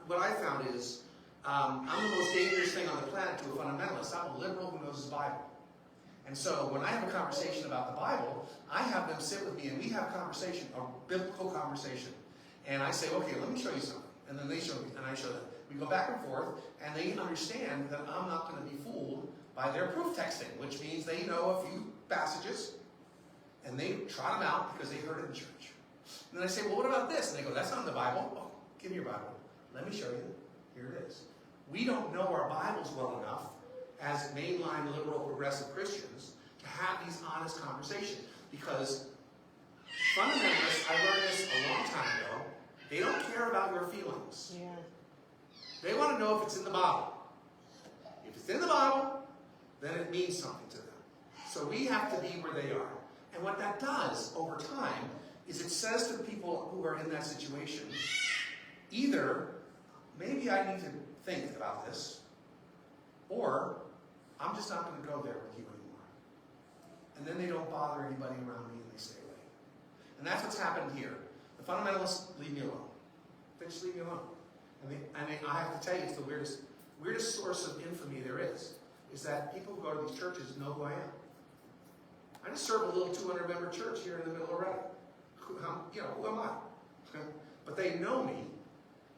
what I found is, I'm the most dangerous thing on the planet to a fundamentalist. I'm a liberal who knows his Bible. And so when I have a conversation about the Bible, I have them sit with me and we have a biblical conversation. And I say, okay, let me show you something. And then they show me, and I show them. We go back and forth, and they understand that I'm not going to be fooled by their proof texting, which means they know a few passages, and they trot them out because they heard it in church. And then I say, well, what about this? And they go, that's not in the Bible. Oh, give me your Bible. Let me show you. Here it is. We don't know our Bibles well enough as mainline liberal progressive Christians to have these honest conversations. Because fundamentalists, I learned this a long time ago, they don't care about your feelings. Yeah. They want to know if it's in the Bible. If it's in the Bible, then it means something to them. So we have to be where they are. And what that does over time is it says to the people who are in that situation, either maybe I need to think about this, or I'm just not going to go there with you anymore. And then they don't bother anybody around me and they stay away. And that's what's happened here. The fundamentalists leave me alone. They just leave me alone. And I have to tell you, it's the weirdest source of infamy there is that people who go to these churches know who I am. I just serve a little 200-member church here in the middle of Reading. Who am I? But they know me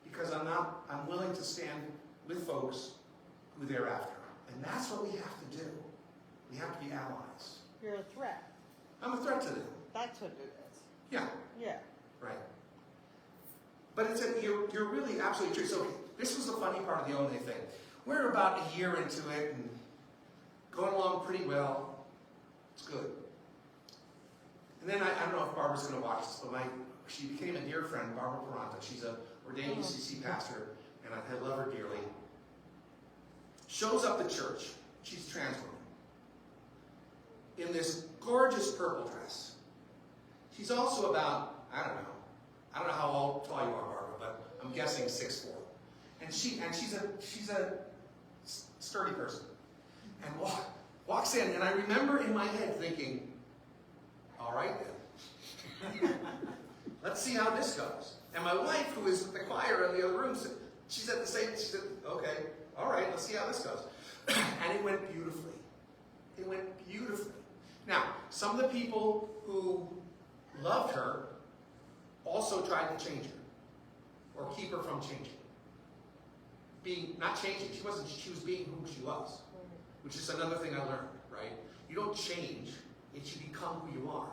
because I'm willing to stand with folks who they're after. And that's what we have to do. We have to be allies. You're a threat. I'm a threat to them. That's what it is. Yeah. Yeah. Right. But you're really absolutely true. So this was the funny part of the One thing. We're about a year into it and going along pretty well. It's good. And then I don't know if Barbara's going to watch this, but she became a dear friend, Barbara Paranta. She's an ordained UCC pastor, and I love her dearly. Shows up at church. She's a trans woman. In this gorgeous purple dress. She's also about, I don't know how tall you are, Barbara, but I'm guessing 6'4". And she's a sturdy person. And walks in, and I remember in my head thinking, all right then. Let's see how this goes. And my wife, who is with the choir in the other room, she said, okay, all right, let's see how this goes. And it went beautifully. It went beautifully. Now, some of the people who loved her also tried to change her or keep her from changing. Not changing, she was being who she was, which is another thing I learned, right? You don't change, it should become who you are.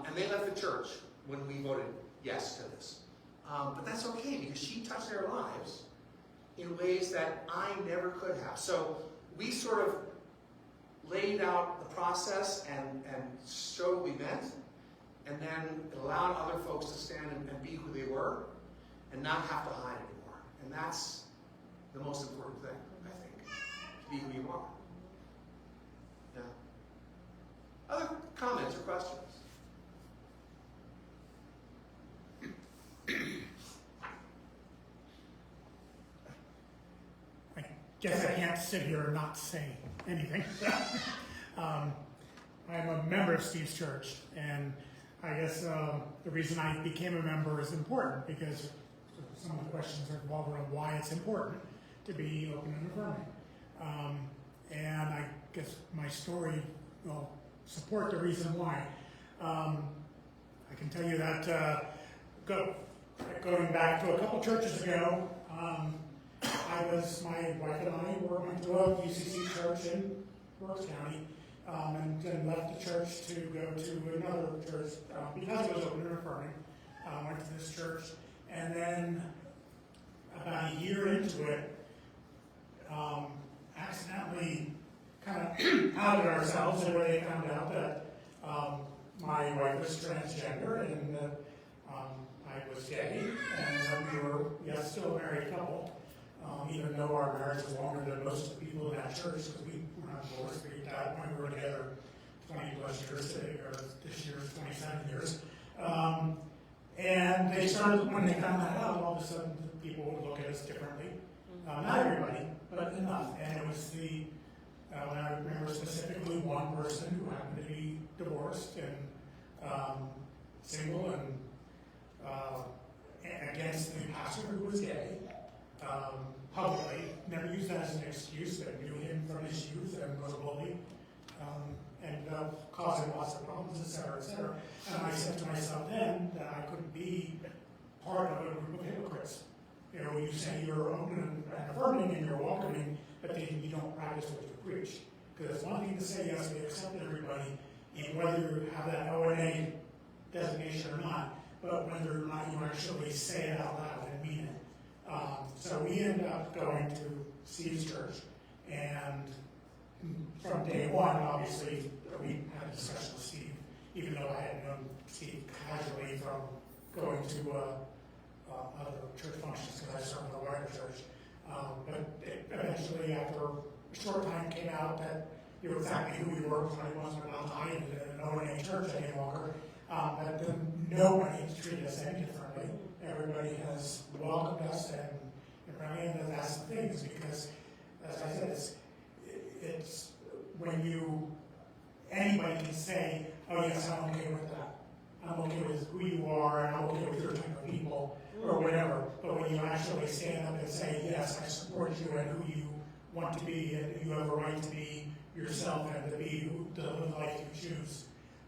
And they left the church when we voted yes to this. But that's okay because she touched their lives in ways that I never could have. So we sort of laid out the process and showed what we meant, and then it allowed other folks to stand and be who they were and not have to hide anymore. And that's the most important thing, I think, to be who you are. Yeah. Other comments or questions? I guess I can't sit here and not say anything. I'm a member of Steve's church, and I guess the reason I became a member is important because some of the questions are revolve around why it's important to be open and affirming. And I guess my story will support the reason why. I can tell you that going back to a couple churches ago, my wife and I went to a UCC church in Berks County, and then left the church to go to another church because it was open and affirming. went to this church, and then about a year into it, accidentally kind of outed ourselves, and they found out that my wife was transgender and that I was gay, and that we were, yes, still a married couple, even though our marriage was longer than most of the people in that church, because we were not divorced. When we were together 20 plus years, or this year is 27 years. And they started, when they found that out, all of a sudden people would look at us differently. Not everybody, but enough. And it was I remember specifically one person who happened to be divorced and single and against the pastor who was gay, publicly, never used that as an excuse, but knew him from his youth and was a bully, and causing lots of problems, et cetera, et cetera. And I said to myself then that I couldn't be part of a group of hypocrites. You know, you say you're open and affirming and you're welcoming, but then you don't practice what you preach. Because it's one thing to say, yes, we accept everybody, and whether you have that ONA designation or not, but whether or not you actually say it out loud and mean it. So we ended up going to Steve's church, and from day one, obviously, we had a discussion with Steve, even though I had known Steve casually from going to other church functions because I served in a wider church. But eventually, after a short time, came out that you were exactly who you were when I wasn't allowed to hide in an ONA church any longer. But then nobody has treated us any differently. Everybody has welcomed us, and that's the thing, is because, as I said, it's when anybody can say, oh yes, I'm okay with that. I'm okay with who you are, and I'm okay with your type of people, or whatever. But when you actually stand up and say, yes, I support you and who you want to be, and you have a right to be yourself and to live the life you choose,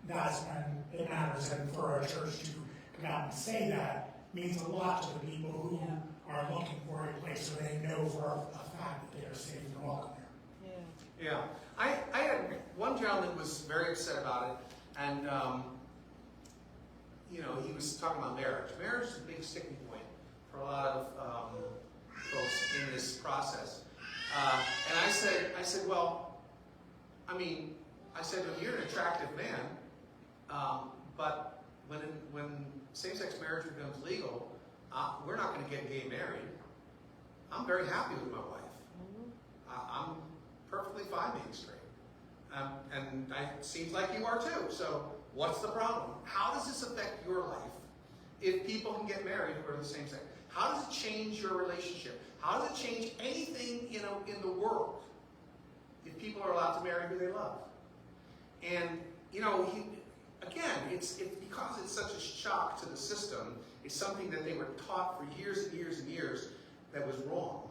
that's when it matters. And for a church to come out and say that means a lot to the people who are looking for a place where they know for a fact that they are safe and welcome there. Yeah. I had one gentleman that was very upset about it, and he was talking about marriage. Marriage is a big sticking point for a lot of folks in this process. And I said, well, when you're an attractive man, but when same-sex marriage becomes legal, we're not going to get gay married. I'm very happy with my wife. I'm perfectly fine being straight. And it seems like you are too. So what's the problem? How does this affect your life if people can get married who are the same sex? How does it change your relationship? How does it change anything in the world if people are allowed to marry who they love? And, again, it's because it's such a shock to the system. It's something that they were taught for years and years and years that was wrong.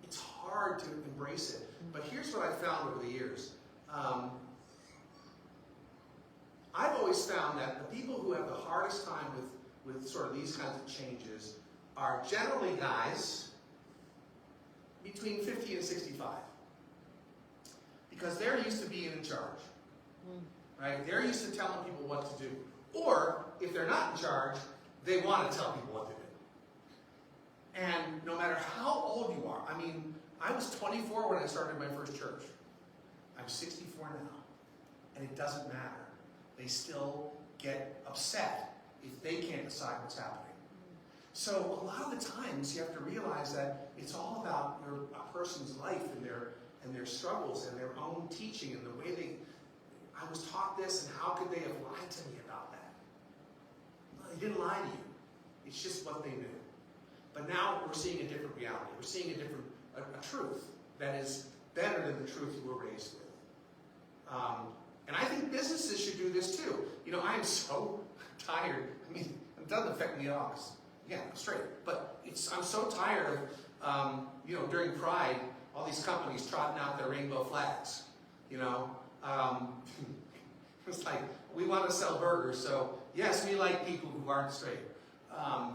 It's hard to embrace it. But here's what I've found over the years. I've always found that the people who have the hardest time with sort of these kinds of changes are generally guys between 50 and 65. Because they're used to being in charge. Right? They're used to telling people what to do. Or, if they're not in charge, they want to tell people what to do. And no matter how old you are, I was 24 when I started my first church. I'm 64 now. And it doesn't matter. They still get upset if they can't decide what's happening. So a lot of the times you have to realize that it's all about a person's life and their struggles and their own teaching and the way I was taught this, and how could they have lied to me about that? No, they didn't lie to you. It's just what they knew. But now we're seeing a different reality. We're seeing a truth that is better than the truth you were raised with. And I think businesses should do this too. I am so tired. It doesn't affect me at all. Yeah, I'm straight. But I'm so tired of, during Pride, all these companies trotting out their rainbow flags. It's like, we want to sell burgers, so yes, we like people who aren't straight.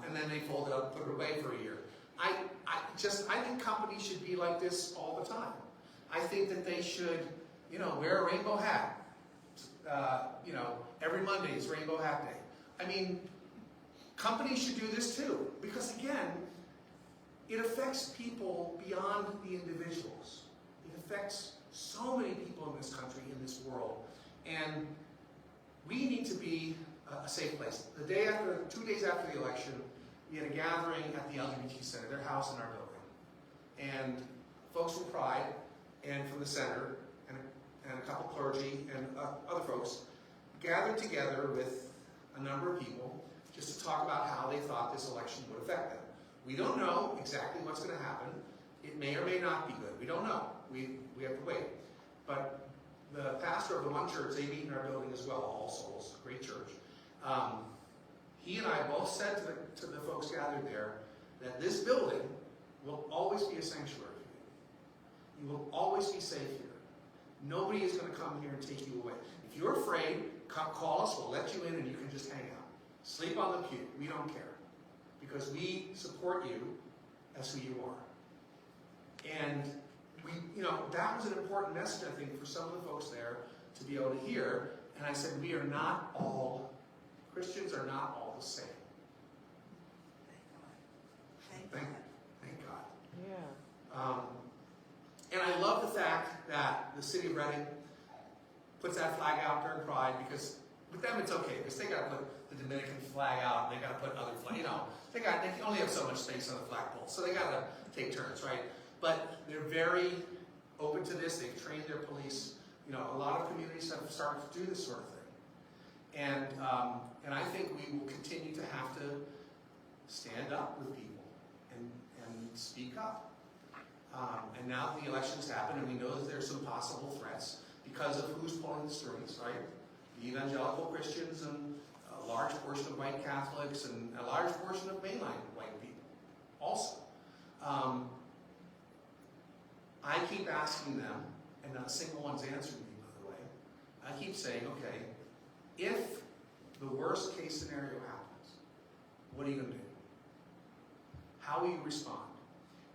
And then they fold it up, put it away for a year. I think companies should be like this all the time. I think that they should, wear a rainbow hat. Every Monday is Rainbow Hat Day. companies should do this too, because again, it affects people beyond the individuals. It affects so many people in this country, in this world, and we need to be a safe place. 2 days after the election, we had a gathering at the LGBT Center, their house in our building. And folks from Pride and from the center and a couple clergy and other folks gathered together with a number of people just to talk about how they thought this election would affect them. We don't know exactly what's going to happen. It may or may not be good. We don't know. We have to wait. But the pastor of the one church, they meet in our building as well, All Souls, great church. He and I both said to the folks gathered there that this building will always be a sanctuary for you. You will always be safe here. Nobody is going to come here and take you away. If you're afraid, call us, we'll let you in and you can just hang out. Sleep on the pew. We don't care. Because we support you as who you are. And that was an important message, I think, for some of the folks there to be able to hear. And I said, Christians are not all the same. Thank God. Yeah. And I love the fact that the city of Reading puts that flag out during Pride, because with them it's okay, because they got to put the Dominican flag out, and they got to put other flags, they can only have so much space on the flagpole, so they got to take turns, right? But they're very open to this. They've trained their police. A lot of communities have started to do this sort of thing. And I think we will continue to have to stand up with people and speak up. And now that the elections happen, and we know that there's some possible threats because of who's pulling the strings, right? The evangelical Christians and a large portion of white Catholics and a large portion of mainline white people also. I keep asking them, and not a single one's answered me, by the way. I keep saying, okay, if the worst case scenario happens, what are you going to do? How will you respond?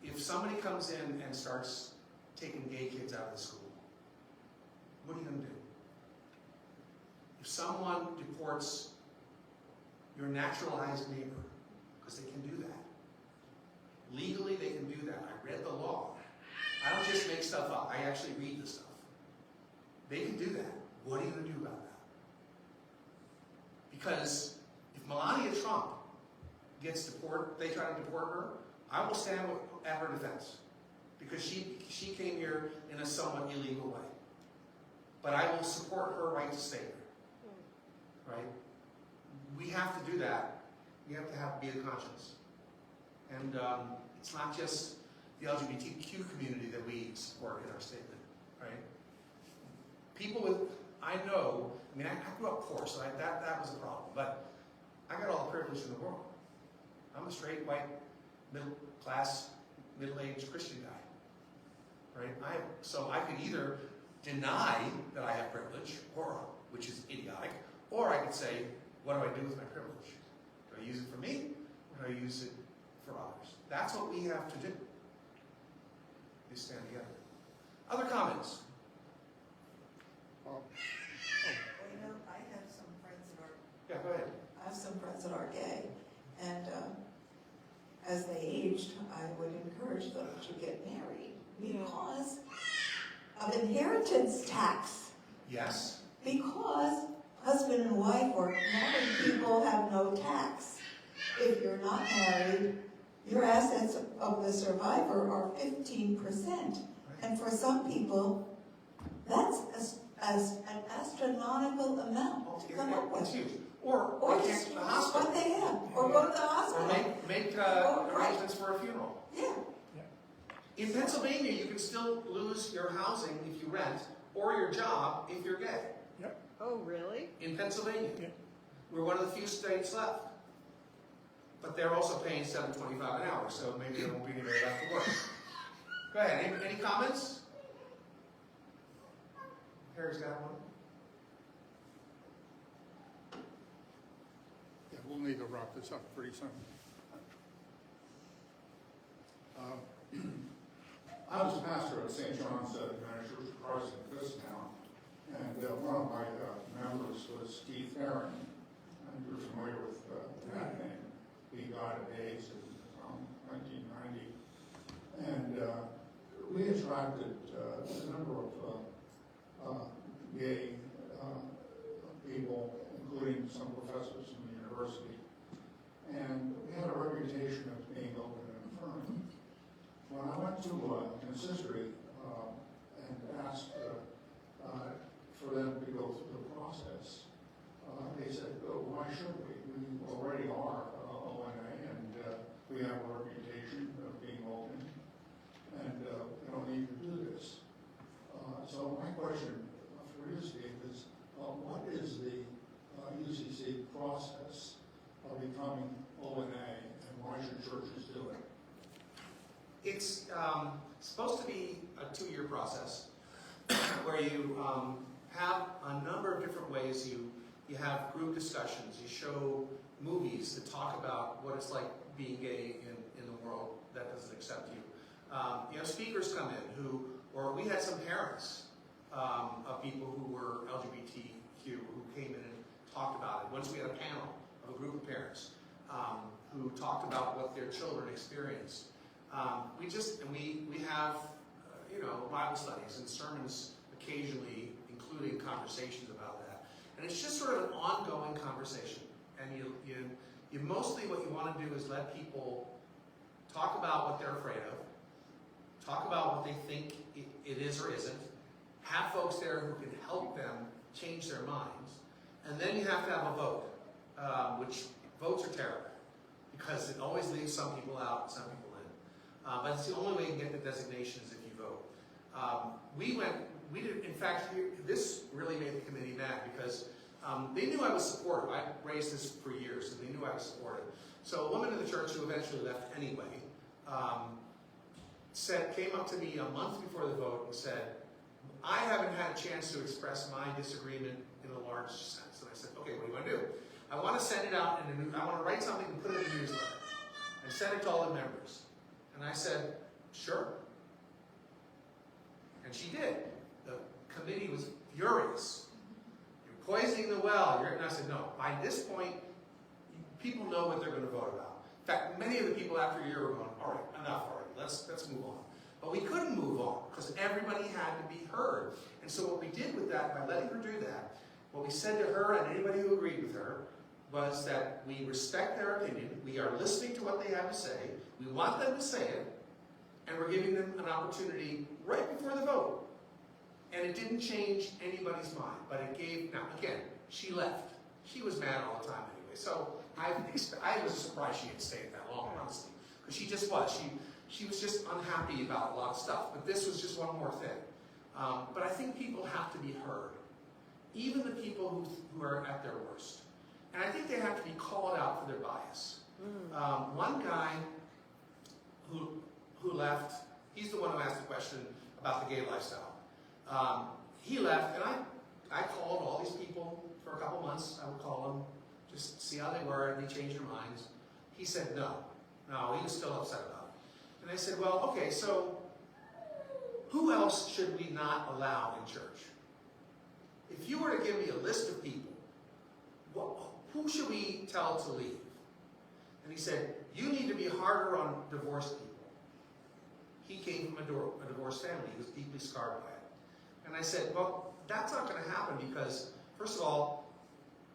If somebody comes in and starts taking gay kids out of the school, what are you going to do? If someone deports your naturalized neighbor, because they can do that. Legally, they can do that. I read the law. I don't just make stuff up. I actually read the stuff. They can do that. What are you going to do about that? Because if Melania Trump gets deported, they try to deport her, I will stand at her defense. Because she came here in a somewhat illegal way. But I will support her right to stay here. Right? We have to do that. We have to be the conscience. And it's not just the LGBTQ community that we support in our statement, right? People with, I grew up poor, so that was a problem. But I got all the privilege in the world. I'm a straight, white, middle-class, middle-aged Christian guy, right? So I could either deny that I have privilege, which is idiotic, or I could say, what do I do with my privilege? Do I use it for me, or do I use it for others? That's what we have to do. We stand together. Other comments? I have some friends that are. Yeah, go ahead. I have some friends that are gay, and as they aged, I would encourage them to get married because of inheritance tax. Yes. Because husband and wife or married people have no tax. If you're not married, your assets of the survivor are 15%. And for some people, that's an astronomical amount to come up with. It's huge. Or just the hospital. what they have, or go to the hospital. Or make arrangements for a funeral. Yeah. In Pennsylvania, you can still lose your housing if you rent, or your job if you're gay. Oh, really? In Pennsylvania. Yep. We're one of the few states left. But they're also paying $7.25 an hour, so maybe there won't be anybody left to work. Go ahead, any comments? Harry's got one. Yeah, we'll need to wrap this up pretty soon. I was a pastor at St. John's United Church of Christ in Kutztown, and one of my members was Steve Ohnsman, and you're familiar with that name. begot days in around 1990. And we attracted a number of gay people, including some professors from the university. And we had a reputation of being open and affirming. When I went to consistory and asked for them to go through the process, they said, oh, why should we? We already are ONA, and we have a reputation of being open, and we don't need to do this. So my question for you, Steve, is what is the UCC process of becoming ONA, and why should churches do it? It's supposed to be a 2-year process where you have a number of different ways. You have group discussions. You show movies that talk about what it's like being gay in the world that doesn't accept you. You have speakers come in or we had some parents of people who were LGBTQ who came in and talked about it. Once we had a panel of a group of parents who talked about what their children experienced. We have Bible studies and sermons occasionally, including conversations about that. And it's just sort of an ongoing conversation. And you mostly what you want to do is let people talk about what they're afraid of, talk about what they think it is or isn't, have folks there who can help them change their minds, and then you have to have a vote, which votes are terrible because it always leaves some people out and some people in. But it's the only way you can get the designation is if you vote. In fact, this really made the committee mad because they knew I was supportive. I raised this for years, and they knew I was supportive. So a woman in the church who eventually left anyway came up to me a month before the vote and said, I haven't had a chance to express my disagreement in a large sense. And I said, okay, what do you want to do? I want to send it out I want to write something and put it in a newsletter and send it to all the members. And I said, sure. And she did. The committee was furious. You're poisoning the well. And I said, no, by this point, people know what they're going to vote about. In fact, many of the people after a year were going, all right, enough already, let's move on. But we couldn't move on because everybody had to be heard. And so what we did with that, by letting her do that, what we said to her and anybody who agreed with her was that we respect their opinion, we are listening to what they have to say, we want them to say it, and we're giving them an opportunity right before the vote. And it didn't change anybody's mind, but it gave, now again, she left. She was mad all the time anyway, so I was surprised she had stayed that long, honestly, because she just was. She was just unhappy about a lot of stuff, but this was just one more thing. But I think people have to be heard, even the people who are at their worst. And I think they have to be called out for their bias. One guy who left, he's the one who asked the question about the gay lifestyle. He left, and I called all these people for a couple months. I would call them, just see how they were, and they changed their minds. He said no, he was still upset about it. And I said, well, okay, so who else should we not allow in church? If you were to give me a list of people, who should we tell to leave? And he said, you need to be harder on divorced people. He came from a divorced family. He was deeply scarred by it. And I said, well, that's not going to happen because, first of all,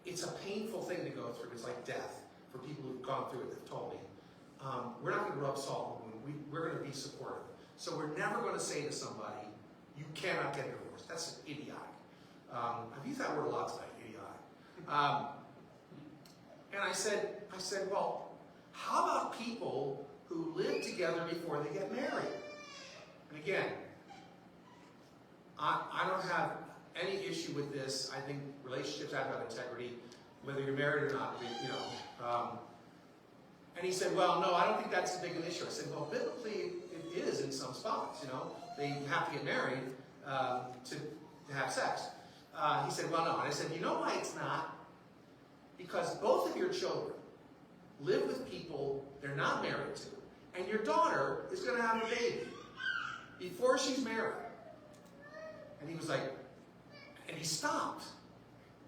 it's a painful thing to go through. It's like death for people who've gone through it. They've told me. We're not going to rub salt in the wound. We're going to be supportive. So we're never going to say to somebody, you cannot get divorced. That's idiotic. I've used that word a lot tonight, idiotic. And I said, well, how about people who live together before they get married? And again, I don't have any issue with this. I think relationships have to have integrity, whether you're married or not. And he said, well, no, I don't think that's as big an issue. I said, well, biblically, it is in some spots. They have to get married to have sex. He said, well, no. And I said, you know why it's not? Because both of your children live with people they're not married to, and your daughter is going to have a baby before she's married. And he was like, and he stopped.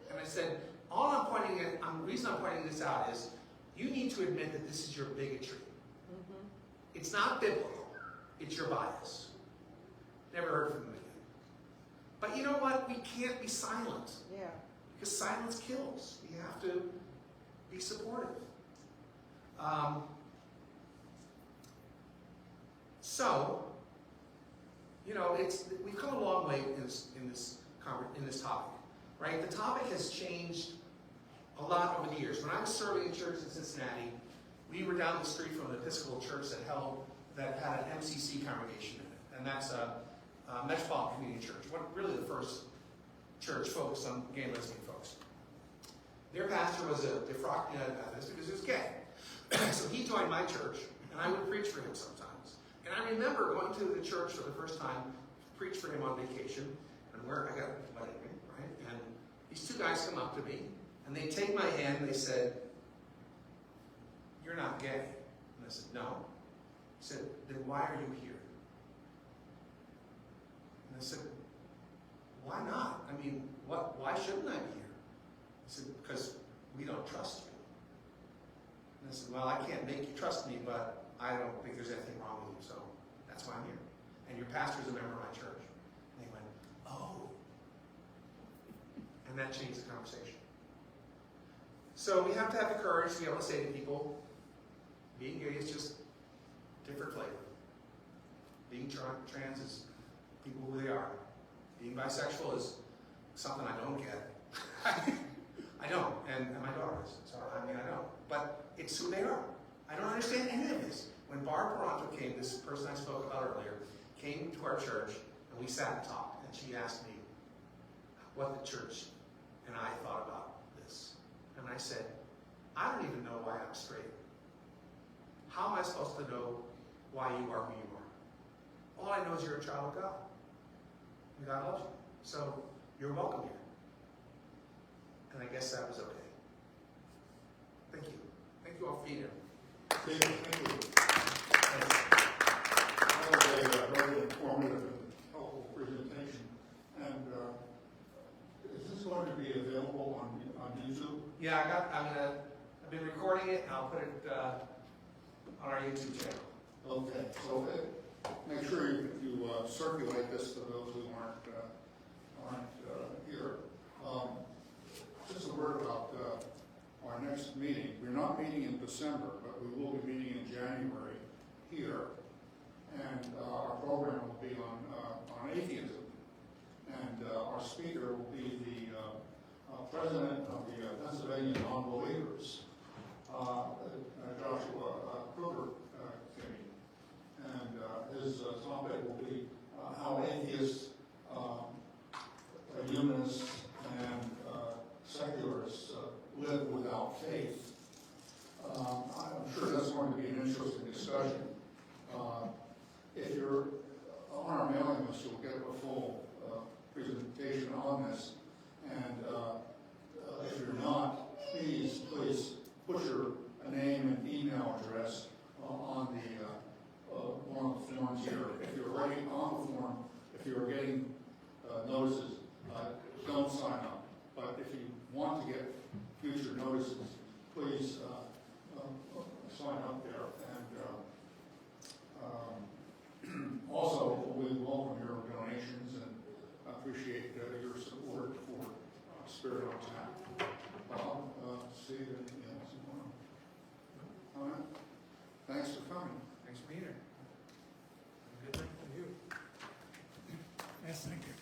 And I said, the reason I'm pointing this out is you need to admit that this is your bigotry. It's not biblical. It's your bias. Never heard from them again. But you know what? We can't be silent. Yeah. Because silence kills. We have to be supportive. So, we've come a long way in this topic, right? The topic has changed a lot over the years. When I was serving in church in Cincinnati, we were down the street from an Episcopal church that had an MCC congregation in it, and that's a Metropolitan Community Church. Really the first church focused on gay and lesbian folks. Their pastor was a defrocked Methodist because he was gay. So he joined my church, and I would preach for him sometimes. And I remember going to the church for the first time, preach for him on vacation, and where I got a wedding ring, right? And these two guys come up to me, and they take my hand, and they said, "You're not gay." And I said, "No." He said, "Then why are you here?" And I said, "Why not? I mean, why shouldn't I be here?" He said, "Because we don't trust you." And I said, "Well, I can't make you trust me, but I don't think there's anything wrong with you, so that's why I'm here. And your pastor's a member of my church." And they went, "Oh." And that changed the conversation. So we have to have the courage to be able to say to people, being gay is just different flavor. Being trans is people who they are. Being bisexual is something I don't get. I don't, and my daughter is. So I don't. But it's who they are. I don't understand any of this. When Barb Peranto came, this person I spoke about earlier, came to our church, and we sat and talked, and she asked me what the church and I thought about this. And I said, "I don't even know why I'm straight. How am I supposed to know why you are who you are? All I know is you're a child of God. And God loves you. So you're welcome here." And I guess that was okay. Thank you. Thank you all for being here. David, thank you. That was a very informative and helpful presentation. And is this going to be available on YouTube? Yeah, I've been recording it, and I'll put it on our YouTube channel. Okay, so make sure you circulate this to those who aren't here. Just a word about our next meeting. We're not meeting in December, but we will be meeting in January here. And our program will be on atheism. And our speaker will be the president of the Pennsylvania Non-Believers, Joshua Kruger. And his topic will be how atheists, humanists, and secularists live without faith. I'm sure that's going to be an interesting discussion. If you're on our mailing list, you'll get a full presentation on this. And if you're not, please put your name and email address on the one of the forms here. If you're writing on the form, if you're getting notices, don't sign up. But if you want to get future notices, please sign up there. And also, we welcome your donations and appreciate your support for Spirit on Tap. Bob, see you in tomorrow. All right. Thanks for coming. Thanks for being here. Good night to you. Yes, thank you.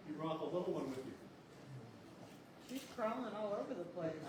You brought the little one with you. She's crawling all over the place.